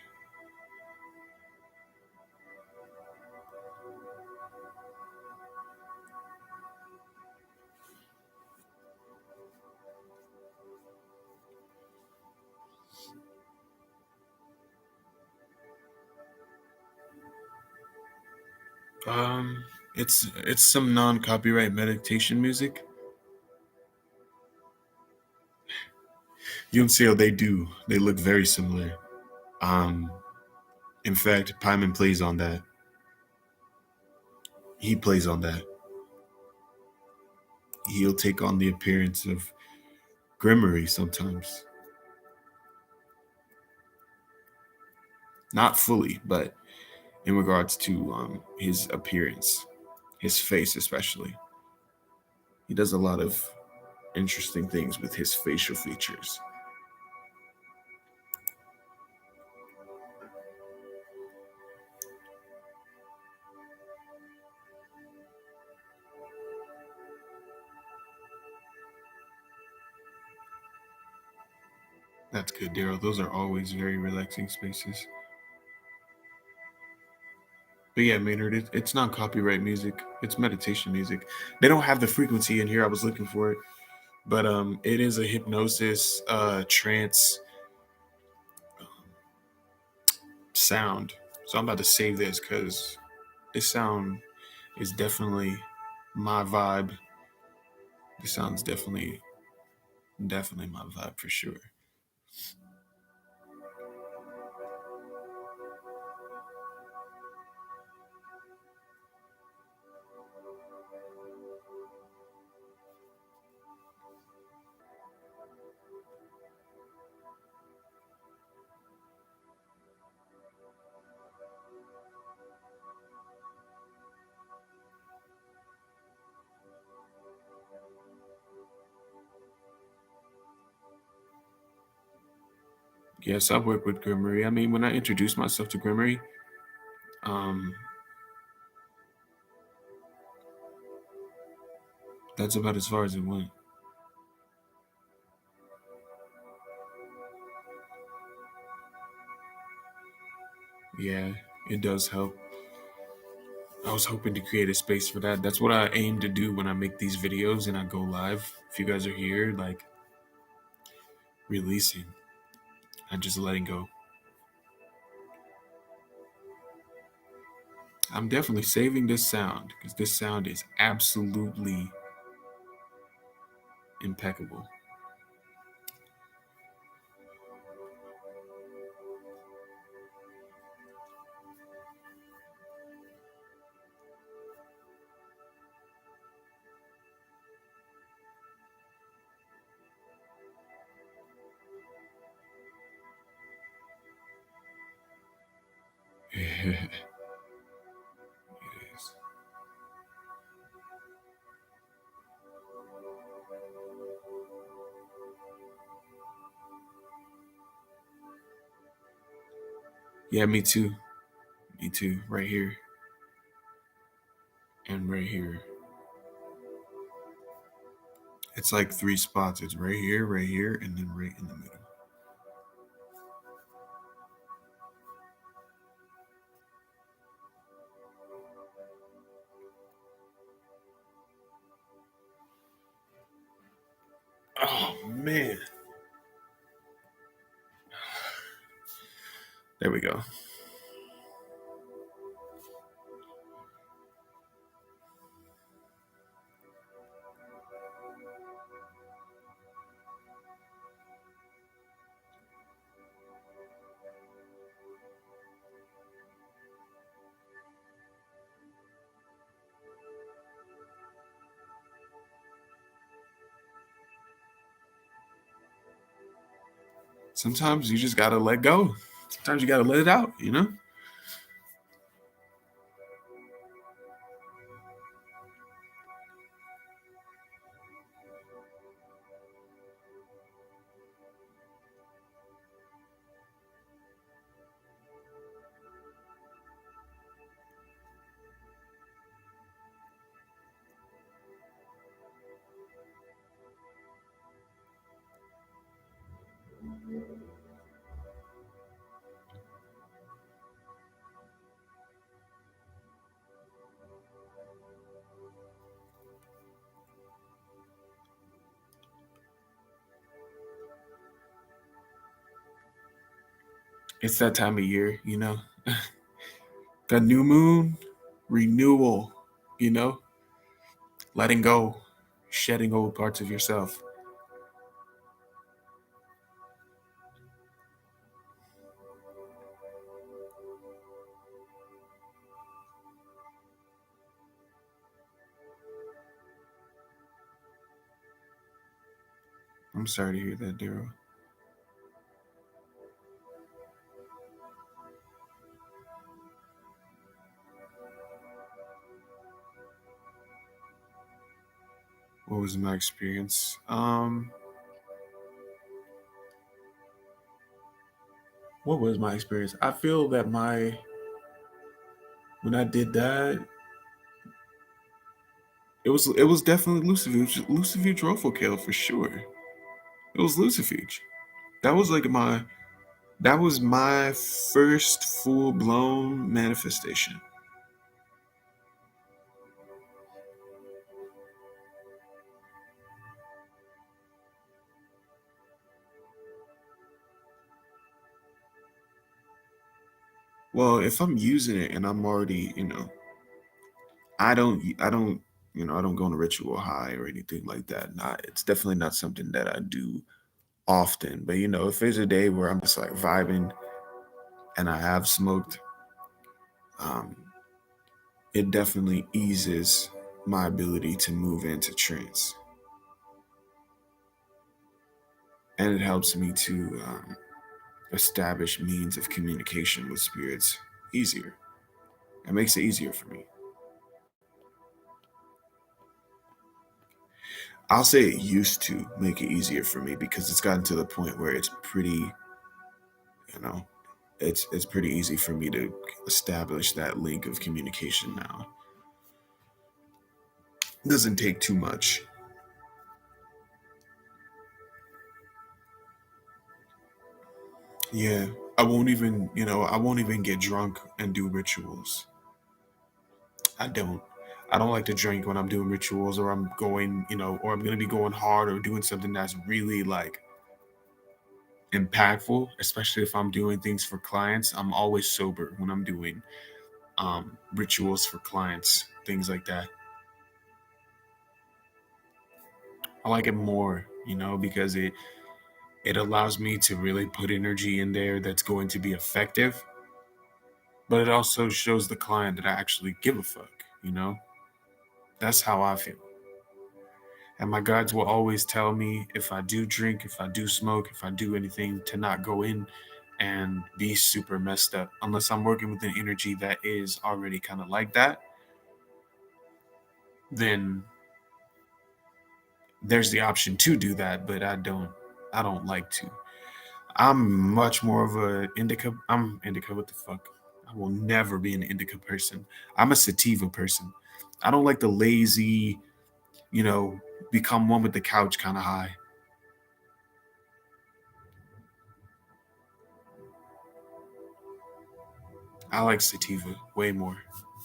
Um, it's some non-copyright meditation music. You can see how they do. They look very similar. Um, in fact, Pyman plays on that. He plays on that. He'll take on the appearance of Grimory sometimes. Not fully, but in regards to his appearance, his face especially. He does a lot of interesting things with his facial features. That's good, Daryl. Those are always very relaxing spaces. But yeah, Maynard, it's not copyright music. It's meditation music. They don't have the frequency in here. I was looking for it, but it is a hypnosis, trance sound. So I'm about to save this because this sound is definitely my vibe. This sounds definitely my vibe for sure. Yes, I work with Grimory. I mean, when I introduced myself to Grimory, um, that's about as far as it went. Yeah, it does help. I was hoping to create a space for that. That's what I aim to do when I make these videos and I go live. If you guys are here, like releasing and just letting go. I'm definitely saving this sound because this sound is absolutely impeccable. It is. Yeah, me too. Me too. Right here and right here. It's like three spots. It's right here, and then right in the middle. Oh man. There we go. sometimes you just gotta let go. Sometimes you gotta let it out, you know? It's that time of year, you know? The new moon, renewal, you know? Letting go, shedding old parts of yourself. I'm sorry to hear that, Daryl. What was my experience? What was my experience? I feel that when I did that, it was definitely lucifuge, lucifuge rofocale for sure. It was lucifuge. That was like that was my first full blown manifestation. Well, if I'm using it and I'm already, I don't go on a ritual high or anything like that. Not, it's definitely not something that I do often. But if there's a day where I'm just like vibing and I have smoked, um, it definitely eases my ability to move into trance, and it helps me to establish means of communication with spirits easier. It makes it easier for me. I'll say it used to make it easier for me because it's gotten to the point where it's pretty, know, it's pretty easy for me to establish that link of communication now. It doesn't take too much. Yeah, I won't even get drunk and do rituals. I don't. I don't like to drink when I'm doing rituals or I'm going, or I'm going to be going hard or doing something that's really like impactful, especially if I'm doing things for clients. I'm always sober when I'm doing rituals for clients, things like that. I like it more, because it allows me to really put energy in there that's going to be effective, but it also shows the client that I actually give a fuck, you know? That's how I feel. And my guides will always tell me if I do drink, if I do smoke, if I do anything, to not go in and be super messed up unless I'm working with an energy that is already kind of like that. Then there's the option to do that, but I don't like to. I'm much more of a indica. I'm indica. What the fuck? I will never be an indica person. I'm a sativa person. I don't like the lazy, you know, become one with the couch kind of high. I like sativa way more.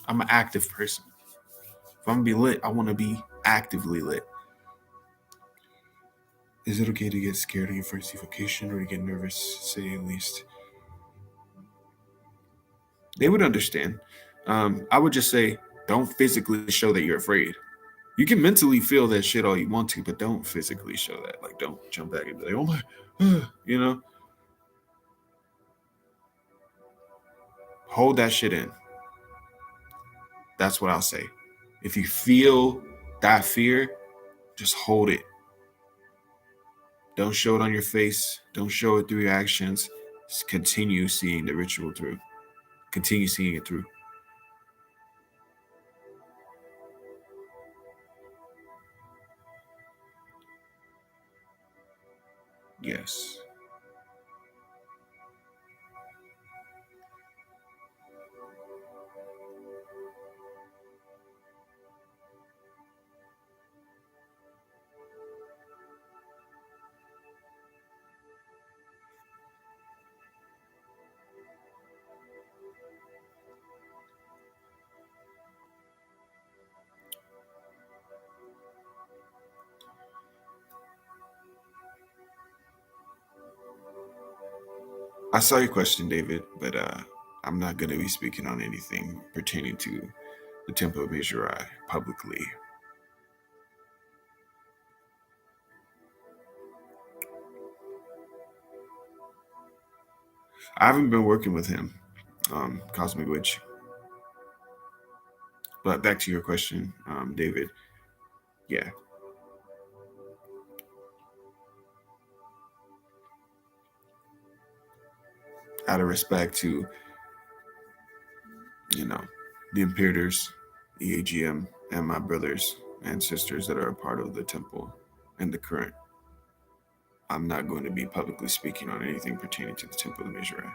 I'm an active person. If I'm gonna be lit, I want to be actively lit. Is it okay to get scared on your first evocation or to get nervous? Say at least. They would understand. I would just say, don't physically show that you're afraid. You can mentally feel that shit all you want to, but don't physically show that. Like, don't jump back and be like, oh my, you know, hold that shit in. That's what I'll say. If you feel that fear, just hold it. Don't show it on your face. Don't show it through your actions. Just continue seeing the ritual through. Continue seeing it through. Yes. I saw your question, David, but I'm not going to be speaking on anything pertaining to the Temple of Mizrai publicly. I haven't been working with him, Cosmic Witch. But back to your question, David. Yeah. Out of respect to, the Imperators, the AGM, and my brothers and sisters that are a part of the temple and the current, I'm not going to be publicly speaking on anything pertaining to the Temple of Mizrai.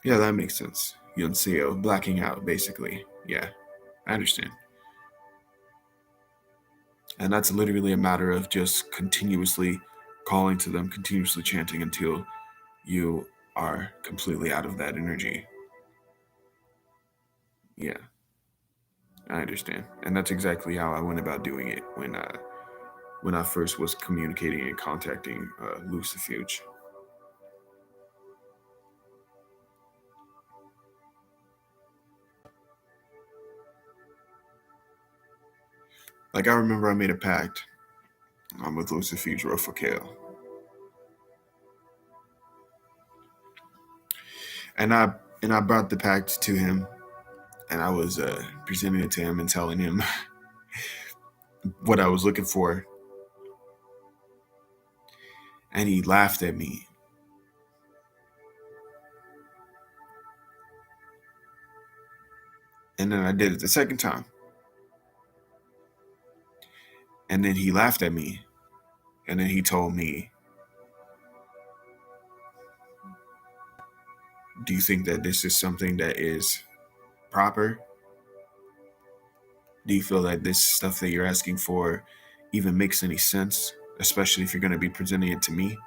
Yeah, that makes sense. Yonseo, blacking out, basically. Yeah, I understand. And that's literally a matter of just continuously calling to them, continuously chanting until you are completely out of that energy. Yeah, I understand. And that's exactly how I went about doing it when I first was communicating and contacting Lucifuge. Like I remember I made a pact with Lucifuge Rofakale. And I brought the pact to him, and I was presenting it to him and telling him what I was looking for, and he laughed at me. And then I did it the second time, and then he laughed at me, and then he told me, "Do you think that this is something that is proper? Do you feel that this stuff that you're asking for even makes any sense, especially if you're going to be presenting it to me?"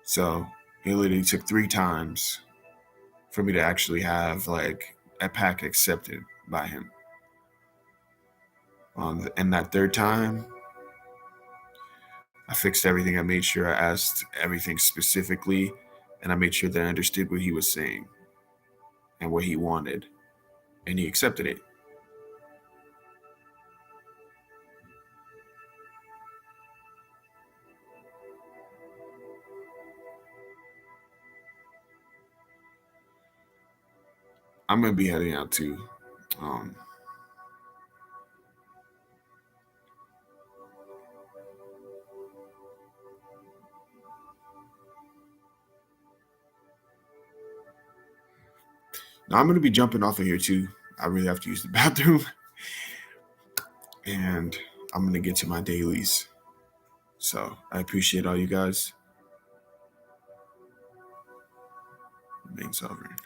So it literally took 3 times for me to actually have like a pact accepted by him. And that third time, I fixed everything. I made sure I asked everything specifically, and I made sure that I understood what he was saying and what he wanted, and he accepted it. I'm gonna be heading out too. Um, Now I'm gonna be jumping off of here too. I really have to use the bathroom, and I'm gonna get to my dailies. So I appreciate all you guys. Remain sovereign.